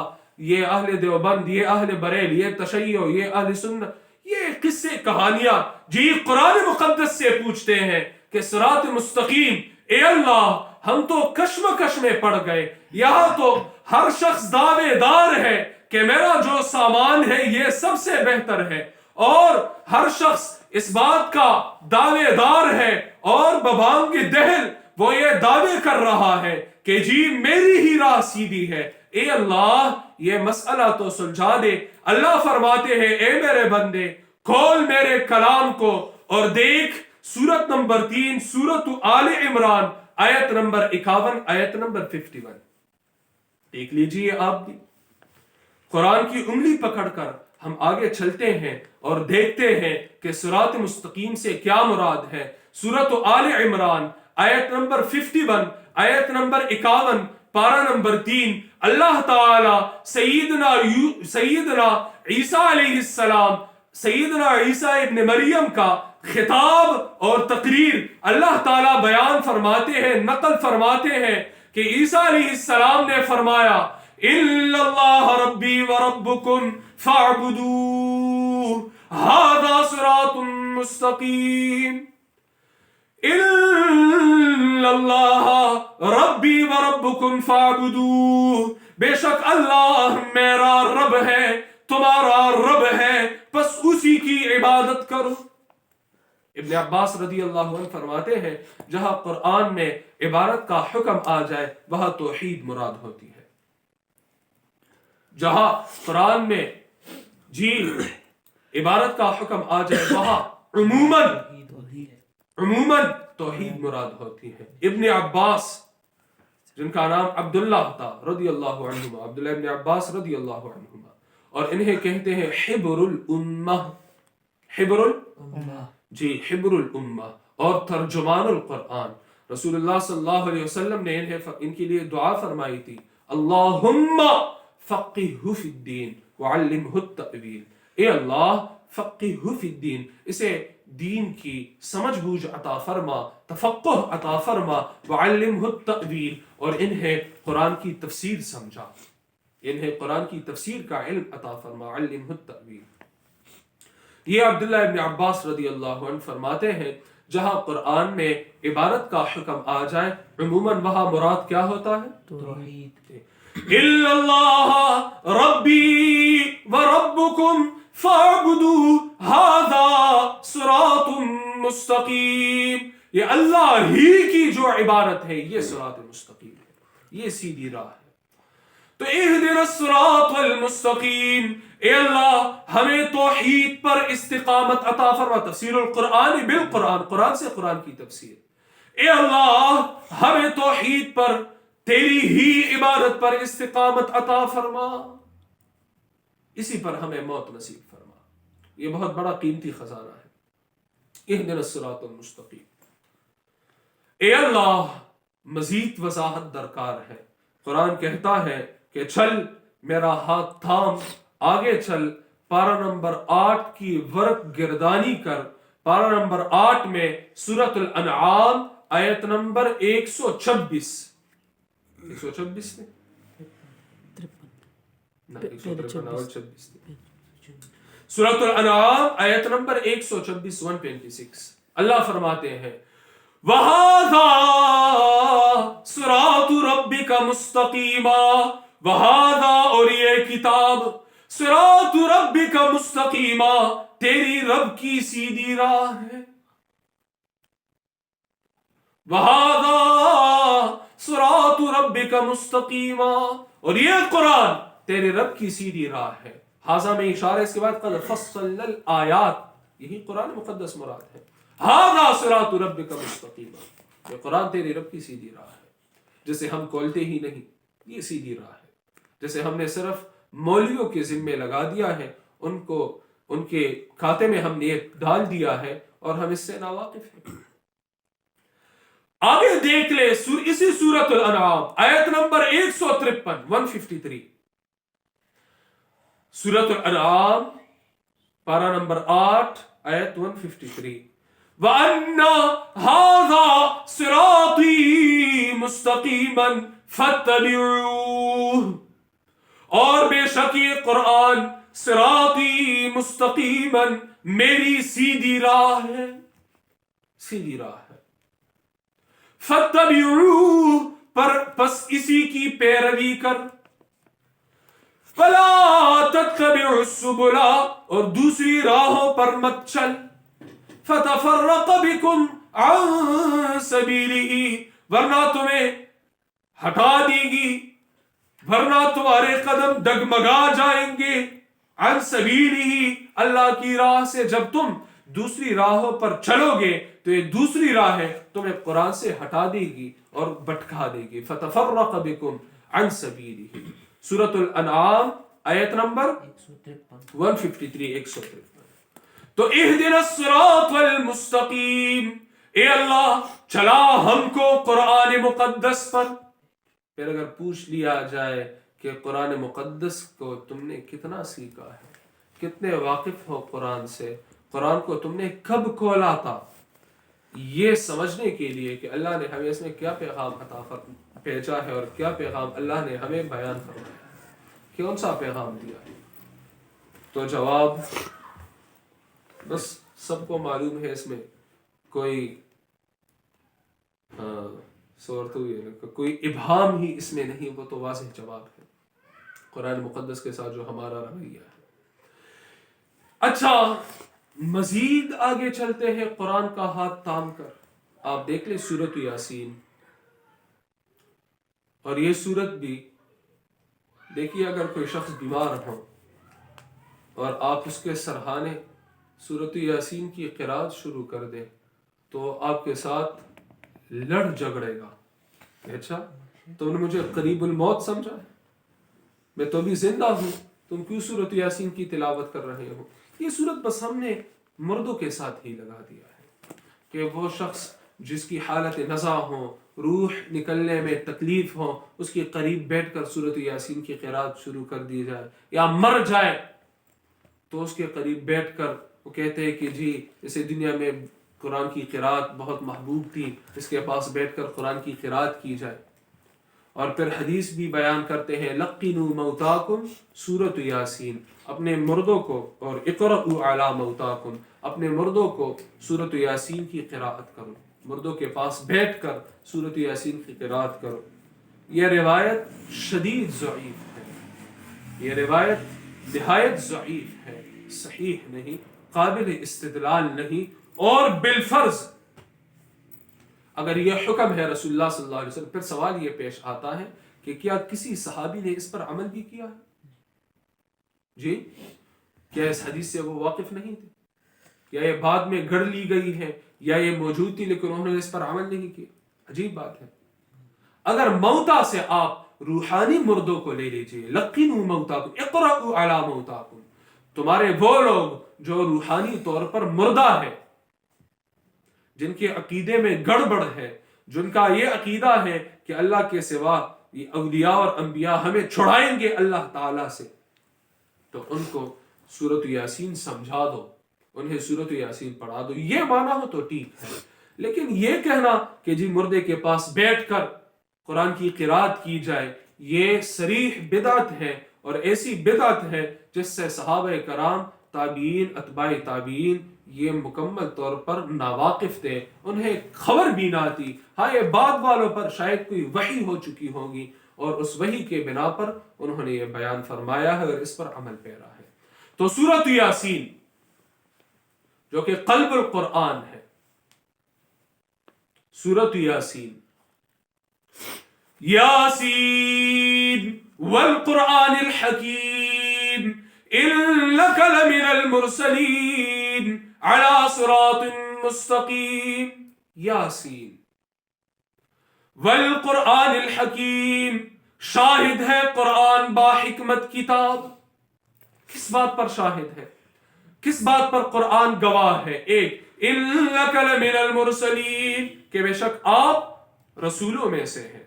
یہ اہل دیوبند، یہ اہل بریل، یہ تشیع، یہ اہل سنت، یہ قصے کہانیاں جی قرآن مقدس سے پوچھتے ہیں کہ صراط مستقیم، اے اللہ ہم تو کشمکش میں پڑ گئے، یہاں تو ہر شخص دعوے دار ہے کہ میرا جو سامان ہے یہ سب سے بہتر ہے، اور ہر شخص اس بات کا دعوے دار ہے اور ببانگ دہل وہ یہ دعوے کر رہا ہے کہ جی میری ہی راہ سیدھی ہے۔ اے اللہ یہ مسئلہ تو سلجھا دے۔ اللہ فرماتے ہیں اے میرے بندے کھول میرے کلام کو اور دیکھ سورت نمبر 3 سورت آل عمران آیت نمبر 51 آیت نمبر 51 دیکھ لیجئے آپ بھی۔ قرآن کی انگلی پکڑ کر ہم آگے چلتے ہیں اور دیکھتے ہیں کہ صراط مستقیم سے کیا مراد ہے۔ سورۃ آل عمران آیت نمبر 51 آیت نمبر 51 پارہ نمبر 3 اللہ تعالی سیدنا عیسیٰ علیہ السلام، سیدنا عیسیٰ ابن مریم کا خطاب اور تقریر اللہ تعالی بیان فرماتے ہیں، نقل فرماتے ہیں کہ عیسیٰ علیہ السلام نے فرمایا اِلَّا اللَّهَ رَبِّي وَرَبُّكُمْ فَاعْبُدُوهُ هَذَا صِرَاطٌ مُسْتَقِيمٌ۔ اِلَّا اللَّهَ رَبِّي وَرَبُّكُمْ فَاعْبُدُوهُ، بے شک اللہ میرا رب ہے تمہارا رب ہے، بس اسی کی عبادت کرو۔ ابن عباس رضی اللہ عنہ فرماتے ہیں جہاں قرآن میں عبارت کا حکم آ جائے وہاں توحید مراد ہوتی ہے. جہاں قرآن میں عبارت کا حکم آ جائے وہاں عموماً توحید مراد ہوتی ہے. ابن عباس جن کا نام عبداللہ تھا رضی اللہ عنہما، عبداللہ ابن عباس رضی اللہ عنہما، اور انہیں کہتے ہیں حبر الامہ، حبر الامہ اور ترجمان القرآن. رسول اللہ صلی اللہ علیہ وسلم نے ان کے لیے دعا فرمائی تھی، اللہم فقہہ فی الدین وعلمہ التأویل. اے اللہ فقہہ فی الدین، اسے دین کی سمجھ بوجھ عطا فرما، تفقہ عطا فرما، وعلمہ التأویل اور انہیں قرآن کی تفسیر سمجھا، انہیں قرآن کی تفسیر کا علم عطا فرما، علمہ التأویل. یہ عبداللہ ابن عباس رضی اللہ عنہ فرماتے ہیں جہاں قرآن میں عبارت کا حکم آ جائے عموماً وہاں مراد کیا ہوتا ہے؟ توحید. اِلَّا اللَّهَ رَبِّي وَرَبُّكُمْ فَاعْبُدُوا هَذَا صِرَاطٌ مُسْتَقِيم. یہ اللہ ہی کی جو عبارت ہے یہ صراط مستقیم ہے، یہ سیدھی راہ ہے. تو اہدنا الصراط المستقیم، اے اللہ ہمیں توحید پر استقامت عطا فرما. تفسیر القرآن بالقرآن، قرآن سے قرآن کی تفسیر. اے اللہ ہمیں توحید پر، تیری ہی عبادت پر استقامت عطا فرما، اسی پر ہمیں موت نصیب فرما. یہ بہت بڑا قیمتی خزانہ ہے. اہدنا الصراط المستقیم. اے اللہ مزید وضاحت درکار ہے. قرآن کہتا ہے کہ چل میرا ہاتھ تھام آگے چل، پارہ نمبر 8 کی ورق گردانی کر. پارہ نمبر 8 میں سورۃ الانعام آیت نمبر 126 سورۃ الانعام آیت نمبر 126 126 اللہ فرماتے ہیں وَهَذَا صِرَاطُ رَبِّكَ مُسْتَقِيمًا. وَهَذَا اور یہ کتاب، صِرَاطُ رَبِّكَ مُسْتَقِيمًا تیری رب کی سیدھی راہ ہے. وَهَذَا صِرَاطُ رَبِّكَ مُسْتَقِيمًا اور یہ قرآن تیرے رب کی سیدھی راہ ہے. حاضہ میں اشارہ، اس کے بعد قد فصلنا الآیات، یہی قرآن مقدس مراد ہے. ہذا صراط ربک مستقیما، یہ قرآن تیری رب کی سیدھی راہ ہے، جسے ہم کھولتے ہی نہیں. یہ سیدھی راہ ہے جسے ہم نے صرف مولویوں کے ذمے لگا دیا ہے، ان کے کھاتے میں ہم نے یہ ڈال دیا ہے اور ہم اس سے ناواقف ہیں. آگے دیکھ لے اسی سورۃ الانعام آیت نمبر 153 153. سورۃ الانعام پارہ نمبر 8 آیت 153. وَأَنَّ هَذَا صِرَاطِي مُسْتَقِيمًا فَاتَّبِعُوهُ اور بے شک یہ قرآن صراطی مستقیماً میری سیدھی راہ ہے، سیدھی راہ ہے. فَاتَّبِعُوهُ پر پس اسی کی پیروی کر. فَلَا تَتَّبِعُوا السُّبُلَ اور دوسری راہوں پر مت چل. فَتَفَرَّقَ بِكُمْ عَنْ سَبِيلِهِ ورنہ تمہیں ہٹا دے گی، ورنہ تمہارے قدم ڈگمگا جائیں گے. عن سبیلہ اللہ کی راہ سے. جب تم دوسری راہوں پر چلو گے تو یہ دوسری راہ ہے تمہیں قرآن سے ہٹا دے گی اور بھٹکا دے گی. فتفرق بکم عن سبیلہ. سورۃ الانعام آیت نمبر 153 153. تو اہدنا الصراط المستقیم، اے اللہ چلا ہم کو قرآن مقدس پر. پھر اگر پوچھ لیا جائے کہ قرآن مقدس کو تم نے کتنا سیکھا ہے، کتنے واقف ہو قرآن سے، قرآن کو تم نے کب کھولا تھا، یہ سمجھنے کے لیے کہ اللہ نے ہمیں اس میں کیا پیغام عطا بھیجا ہے اور کیا پیغام اللہ نے ہمیں بیان فرمایا ہے، کون سا پیغام دیا ہے، تو جواب بس سب کو معلوم ہے. اس میں کوئی کوئی ابہام ہی اس میں نہیں، وہ تو واضح جواب ہے قرآن مقدس کے ساتھ جو ہمارا رویہ ہے. اچھا مزید آگے چلتے ہیں قرآن کا ہاتھ تھام کر، آپ دیکھ لیں سورۃ یاسین، اور یہ سورت بھی دیکھیے، اگر کوئی شخص بیمار ہو اور آپ اس کے سرہانے سورۃ یاسین کی قرات شروع کر دیں تو آپ کے ساتھ لڑ جھگڑے گا کہ اچھا تم نے مجھے قریب الموت سمجھا ہے، میں تو بھی زندہ ہوں، تم کیوں سورۃ یاسین کی تلاوت کر رہے ہو؟ یہ سورت بس ہم نے مردوں کے ساتھ ہی لگا دیا ہے کہ وہ شخص جس کی حالت نزع ہو، روح نکلنے میں تکلیف ہو، اس کے قریب بیٹھ کر سورۃ یاسین کی قرات شروع کر دی جائے، یا مر جائے تو اس کے قریب بیٹھ کر وہ کہتے ہیں کہ جی اسے دنیا میں قرآن کی قرات بہت محبوب تھی، اس کے پاس بیٹھ کر قرآن کی قرات کی جائے۔ اور پھر حدیث بھی بیان کرتے ہیں لقنوا موتاکم سورۃ یاسین، اپنے مردوں کو، اور اقرؤوا علی موتاکم، اپنے مردوں کو سورۃ یاسین کی قراءت کرو، مردوں کے پاس بیٹھ کر سورۃ یاسین کی قراءت کرو۔ یہ روایت شدید ضعیف ہے، یہ روایت نہایت ضعیف ہے، صحیح نہیں، قابل استدلال نہیں، اور بالفرض اگر یہ حکم ہے رسول اللہ صلی اللہ علیہ وسلم، پھر سوال یہ پیش آتا ہے کہ کیا کسی صحابی نے اس پر عمل بھی کیا ہے؟ جی کیا اس حدیث سے وہ واقف نہیں تھے؟ یا یہ بعد میں گڑھ لی گئی ہے، یا یہ موجود تھی لیکن انہوں نے اس پر عمل نہیں کیا؟ عجیب بات ہے۔ اگر موتا سے آپ روحانی مردوں کو لے لیجئے، لقنوا موتاکم اقرؤوا علی موتاکم، تمہارے وہ لوگ جو روحانی طور پر مردہ ہے، جن کے عقیدے میں گڑبڑ ہے، جن کا یہ عقیدہ ہے کہ اللہ کے سوا یہ اولیاء اور انبیاء ہمیں چھڑائیں گے اللہ تعالیٰ سے، تو ان کو سورۃ یاسین سمجھا دو، انہیں سورۃ یاسین پڑھا دو، یہ مانا ہو تو ٹھیک ہے۔ لیکن یہ کہنا کہ جی مردے کے پاس بیٹھ کر قرآن کی قرات کی جائے، یہ صریح بدعت ہے، اور ایسی بدعت ہے جس سے صحابہ کرام، تابعین، اتباع تابعین یہ مکمل طور پر ناواقف تھے، انہیں خبر بھی نہ تھی۔ ہاں یہ بعد والوں پر شاید کوئی وحی ہو چکی ہوگی، اور اس وحی کے بنا پر انہوں نے یہ بیان فرمایا ہے اور اس پر عمل پیرا ہے۔ تو سورۃ یاسین جو کہ قلب القرآن ہے، سورۃ یاسین، یاسین والقرآن الحکیم انک لمن المرسلین علی صراط مستقیم، یاسین والقرآن الحکیم، شاہد ہے قرآن با حکمت کتاب۔ کس بات پر شاہد ہے؟ کس بات پر قرآن گواہ ہے؟ ایک، انک لمن المرسلین، کہ بے شک آپ رسولوں میں سے ہیں۔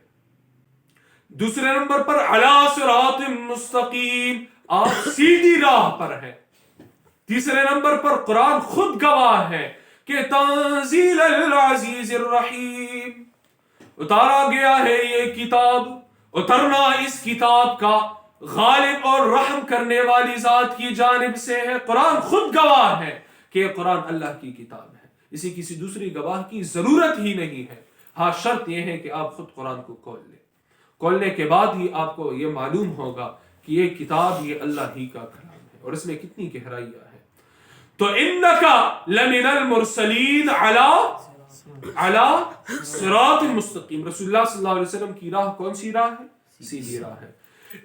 دوسرے نمبر پر علی صراط مستقیم، آپ سیدھی راہ پر ہیں۔ تیسرے نمبر پر قرآن خود گواہ ہے کہ تنزیل العزیز الرحیم، اتارا گیا ہے یہ کتاب، اترنا اس کتاب کا غالب اور رحم کرنے والی ذات کی جانب سے ہے۔ قرآن خود گواہ ہے کہ یہ قرآن اللہ کی کتاب ہے، اسی کسی دوسری گواہ کی ضرورت ہی نہیں ہے۔ ہاں شرط یہ ہے کہ آپ خود قرآن کو کھول لیں، کھولنے کے بعد ہی آپ کو یہ معلوم ہوگا کہ یہ کتاب یہ اللہ ہی کا کلام ہے اور اس میں کتنی گہرائیاں ہیں۔ تو انکا لمن المرسلین علی صراط مستقیم، رسول اللہ صلی اللہ علیہ وسلم کی راہ کون سی راہ ہے؟ سیدھی راہ ہے۔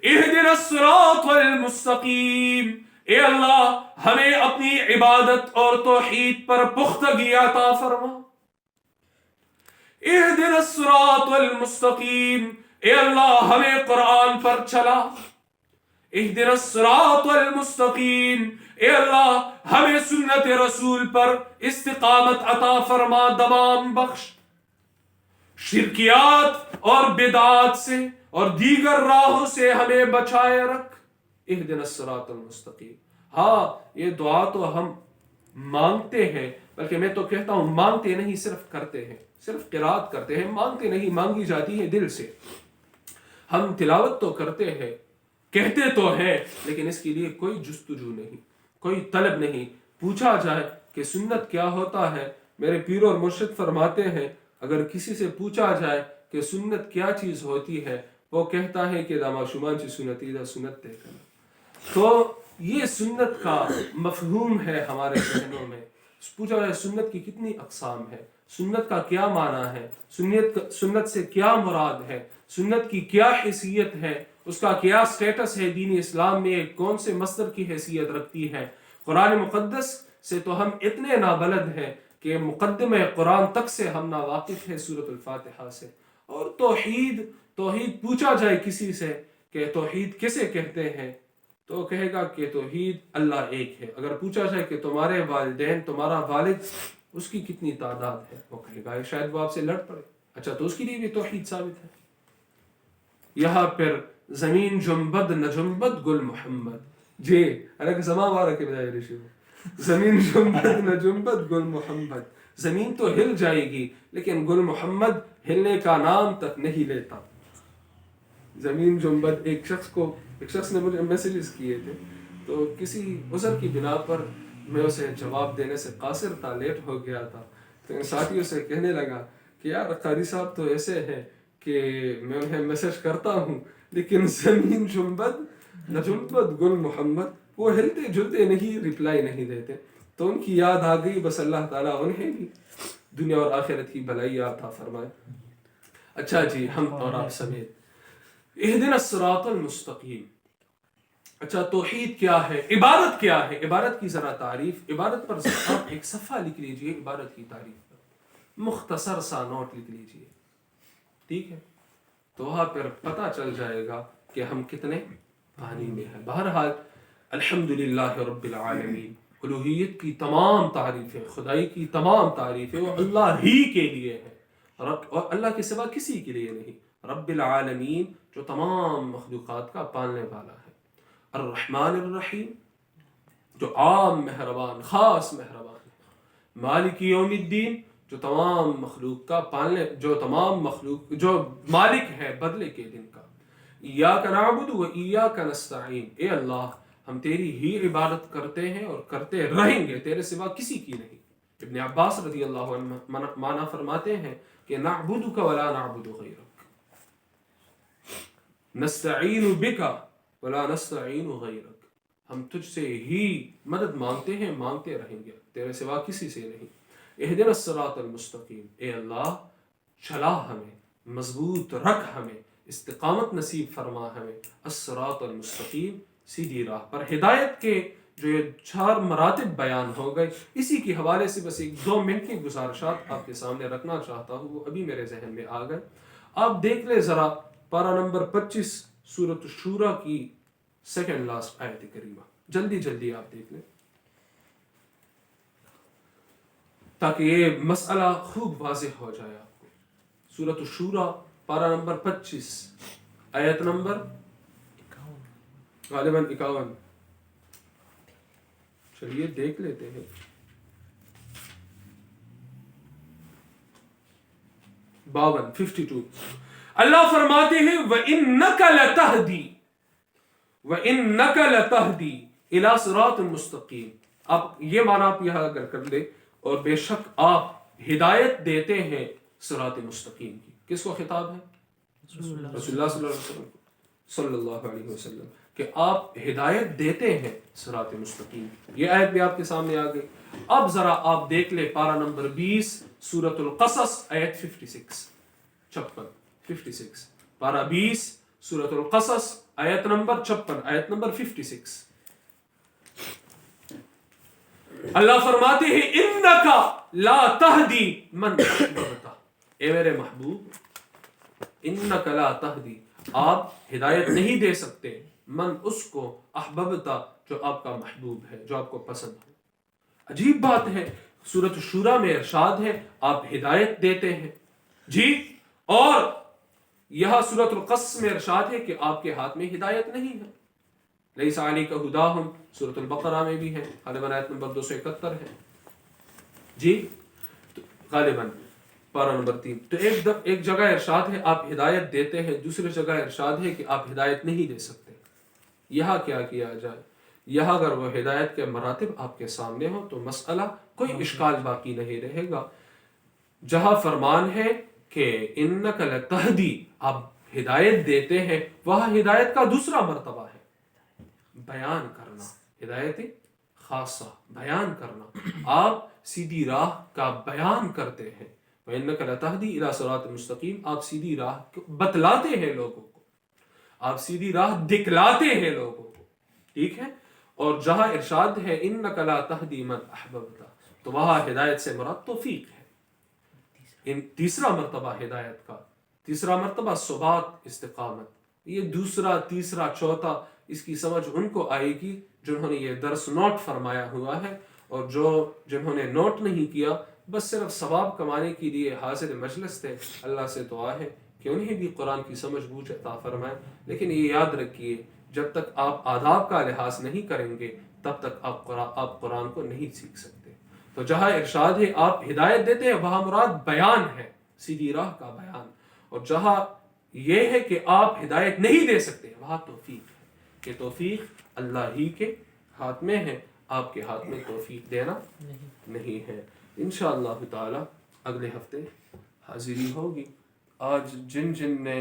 اہدنا الصراط المستقیم، اے اللہ ہمیں اپنی عبادت اور توحید پر پختگی عطا فرما۔ اہدنا الصراط المستقیم، اے اللہ ہمیں قرآن پر چلا۔ اہدنا الصراط المستقیم، اے اللہ ہمیں سنت رسول پر استقامت عطا فرما، دوام بخش۔ شرکیات اور بدعات سے اور دیگر راہوں سے ہمیں بچائے رکھ۔ اہدنا الصراط المستقیم، ہاں یہ دعا تو ہم مانگتے ہیں، بلکہ میں تو کہتا ہوں مانگتے نہیں، صرف کرتے ہیں، صرف قرات کرتے ہیں، مانگتے نہیں، مانگی جاتی ہے دل سے۔ ہم تلاوت تو کرتے ہیں، کہتے تو ہیں، لیکن اس کے لیے کوئی جستجو نہیں، کوئی طلب نہیں۔ پوچھا جائے کہ سنت کیا ہوتا ہے، میرے پیر اور مرشد فرماتے ہیں اگر کسی سے پوچھا جائے کہ سنت کیا چیز ہوتی ہے، وہ کہتا ہے کہ داما شمان چی سنتی دا سنت تے کنا۔ تو یہ سنت کا مفہوم ہے ہمارے ذہنوں میں. پوچھا جائے سنت کی کتنی اقسام ہے, سنت کا کیا معنی ہے, سنت سے کیا مراد ہے, سنت کی کیا حیثیت ہے, اس کا کیا سٹیٹس ہے دین اسلام میں, کون سے مصدر کی حیثیت رکھتی ہے. قرآن مقدس سے تو ہم اتنے نابلد ہیں کہ مقدمہ قرآن تک سے ہم ناواقف ہیں سورۃ الفاتحہ سے. اور توحید پوچھا جائے کسی سے کہ توحید کسے کہتے ہیں تو کہے گا کہ توحید اللہ ایک ہے. اگر پوچھا جائے کہ تمہارے والدین, تمہارا والد, اس کی کتنی تعداد ہے, وہ کہے گا شاید وہ آپ سے لڑ پڑے. اچھا تو اس کے لیے بھی توحید ثابت ہے. یہاں پھر زمین جنبد نہ جنبد گل محمد, جی الگ زمان وارہ کے بجائے رشی, زمین جنبد نہ جنبد گل محمد, زمین تو ہل جائے گی لیکن گل محمد ہلنے کا نام تک نہیں لیتا. زمین جنبد, ایک شخص نے مجھے میسیجز کیے تھے, تو کسی عذر کی بنا پر میں اسے جواب دینے سے قاصر تھا, لیٹ ہو گیا تھا. تو ساتھیوں سے کہنے لگا کہ یار قاری صاحب تو ایسے ہیں کہ میں انہیں میسج کرتا ہوں لیکن زمین جنبد نہ جنبد گل محمد, وہ ہلتے جلتے نہیں, ریپلائی نہیں دیتے. تو ان کی یاد آ گئی, بس اللہ تعالیٰ انہیں بھی دنیا اور آخرت کی بھلائی عطا فرمائے. اچھا جی, ہم اور آپ سمیت اہدنا الصراط المستقیم. اچھا توحید کیا ہے, عبادت کیا ہے, عبادت کی ذرا تعریف. عبادت پر آپ ایک صفحہ لکھ لیجئے, عبادت کی تعریف پر مختصر سا نوٹ لکھ لیجئے, ٹھیک ہے, تو وہاں پر پتہ چل جائے گا کہ ہم کتنے پانی میں ہیں. بہرحال الحمدللہ رب العالمین, الوہیت کی تمام تعریفیں, خدائی کی تمام تعریفیں وہ اللہ ہی کے لیے ہیں, اور اللہ کے سوا کسی کے لیے نہیں. رب العالمین جو تمام مخلوقات کا پالنے والا ہے. الرحمن الرحیم جو عام مہربان, خاص مہربان ہے. مالک یوم الدین جو تمام مخلوق کا پالنے, جو مالک ہے بدلے کے دن کا. ایاک نعبد و ایاک نستعین, اے اللہ ہم تیری ہی عبادت کرتے ہیں اور کرتے رہیں گے, تیرے سوا کسی کی نہیں. ابن عباس رضی اللہ عنہ معنی فرماتے ہیں کہ نعبدک ولا نعبد غیرک, نستعین بک ولا نستعین غیرک, ہم تجھ سے ہی مدد مانگتے ہیں, مانگتے رہیں گے, تیرے سوا کسی سے نہیں. اہدنا الصراط المستقیم, اے اللہ چلا ہمیں, مضبوط رکھ ہمیں, استقامت نصیب فرما ہمیں. الصراط المستقیم, سیدھی راہ پر. ہدایت کے جو یہ 4 مراتب بیان ہو گئے, اسی کے حوالے سے بس 1-2 منٹ کی گزارشات آپ کے سامنے رکھنا چاہتا ہوں, وہ ابھی میرے ذہن میں آ گئے. آپ دیکھ لیں ذرا پارہ نمبر 25 سورۃ الشورى کی سیکنڈ لاسٹ آیت کریمہ, جلدی آپ دیکھ لیں تاکہ یہ مسئلہ خوب واضح ہو جائے آپ کو. سورۃ الشورى پارہ نمبر 25 آیت نمبر غالباً 51. چلیے دیکھ لیتے ہیں. 52 اللہ فرماتے ہیں وَإِنَّكَ لَتَهْدِي إِلَى صِرَاطٍ مُسْتَقِيمٍ. آپ یہ معنی آپ یہاں اگر کر لیں, اور بے شک آپ ہدایت دیتے ہیں صراط مستقیم کی. کس کو خطاب ہے؟ رسول اللہ صلی اللہ علیہ وسلم, کہ آپ ہدایت دیتے ہیں صراط مستقیم. یہ آیت بھی آپ کے سامنے آ گئی. اب ذرا آپ دیکھ لیں پارہ نمبر 20 سورۃ القصص آیت 56. پارہ 20 سورۃ القصص آیت نمبر 56, آیت نمبر 56. اللہ فرماتے ہیں انکا لا تہدی من احببت, اے میرے محبوب انکا لا تہدی, آپ ہدایت نہیں دے سکتے, من اس کو احببتا جو آپ کا محبوب ہے, جو آپ کو پسند ہو. عجیب بات ہے, سورۃ الشورى میں ارشاد ہے آپ ہدایت دیتے ہیں جی, اور یہاں سورۃ القصص میں ارشاد ہے کہ آپ کے ہاتھ میں ہدایت نہیں ہے. لیس علیک ھداھم سورۃ البقرہ میں بھی ہے, غالباً آیت نمبر 271 ہے جی, غالباً پارہ نمبر 3. تو ایک جگہ ارشاد ہے آپ ہدایت دیتے ہیں, دوسری جگہ ارشاد ہے کہ آپ ہدایت نہیں دے سکتے. یہاں کیا کیا جائے؟ یہاں اگر وہ ہدایت کے مراتب آپ کے سامنے ہو تو مسئلہ کوئی اشکال باقی نہیں رہے گا. جہاں فرمان ہے کہ انک لتہدی, آپ ہدایت دیتے ہیں, وہاں ہدایت کا دوسرا مرتبہ ہے بیان کرنا, ہدایت خاصہ بیان کرنا، آپ سیدھی راہ کا بیان کرتے ہیں، وَإِنَّكَ لَتَهْدِي إِلَى صِرَاطٍ مُسْتَقِيمٍ، آپ سیدھی راہ بتلاتے ہیں لوگوں کو، آپ سیدھی راہ دکھلاتے ہیں لوگوں کو، ٹھیک ہے۔ اور جہاں ارشاد ہے إِنَّكَ لَا تَهْدِي مَنْ أَحْبَبْتَ، تو وہاں ہدایت سے مراد توفیق ہے۔ تیسرا مرتبہ ہدایت کا، تیسرا مرتبہ ثبات، استقامت، یہ دوسرا تیسرا چوتھا اس کی سمجھ ان کو آئے گی جنہوں نے یہ درس نوٹ فرمایا ہوا ہے، اور جنہوں نے نوٹ نہیں کیا، بس صرف ثواب کمانے کے لیے حاضر مجلس تھے، اللہ سے دعا ہے کہ انہیں بھی قرآن کی سمجھ بوجھ عطا فرمائے۔ لیکن یہ یاد رکھیے، جب تک آپ آداب کا لحاظ نہیں کریں گے تب تک آپ قرآن کو نہیں سیکھ سکتے۔ تو جہاں ارشاد ہے آپ ہدایت دیتے ہیں، وہاں مراد بیان ہے، سیدھی راہ کا بیان، اور جہاں یہ ہے کہ آپ ہدایت نہیں دے سکتے، وہاں توفیق ہے، کہ توفیق اللہ ہی کے ہاتھ میں ہے، آپ کے ہاتھ میں توفیق دینا نہیں ہے۔ انشاءاللہ تعالی اگلے ہفتے حاضری ہوگی۔ آج جن نے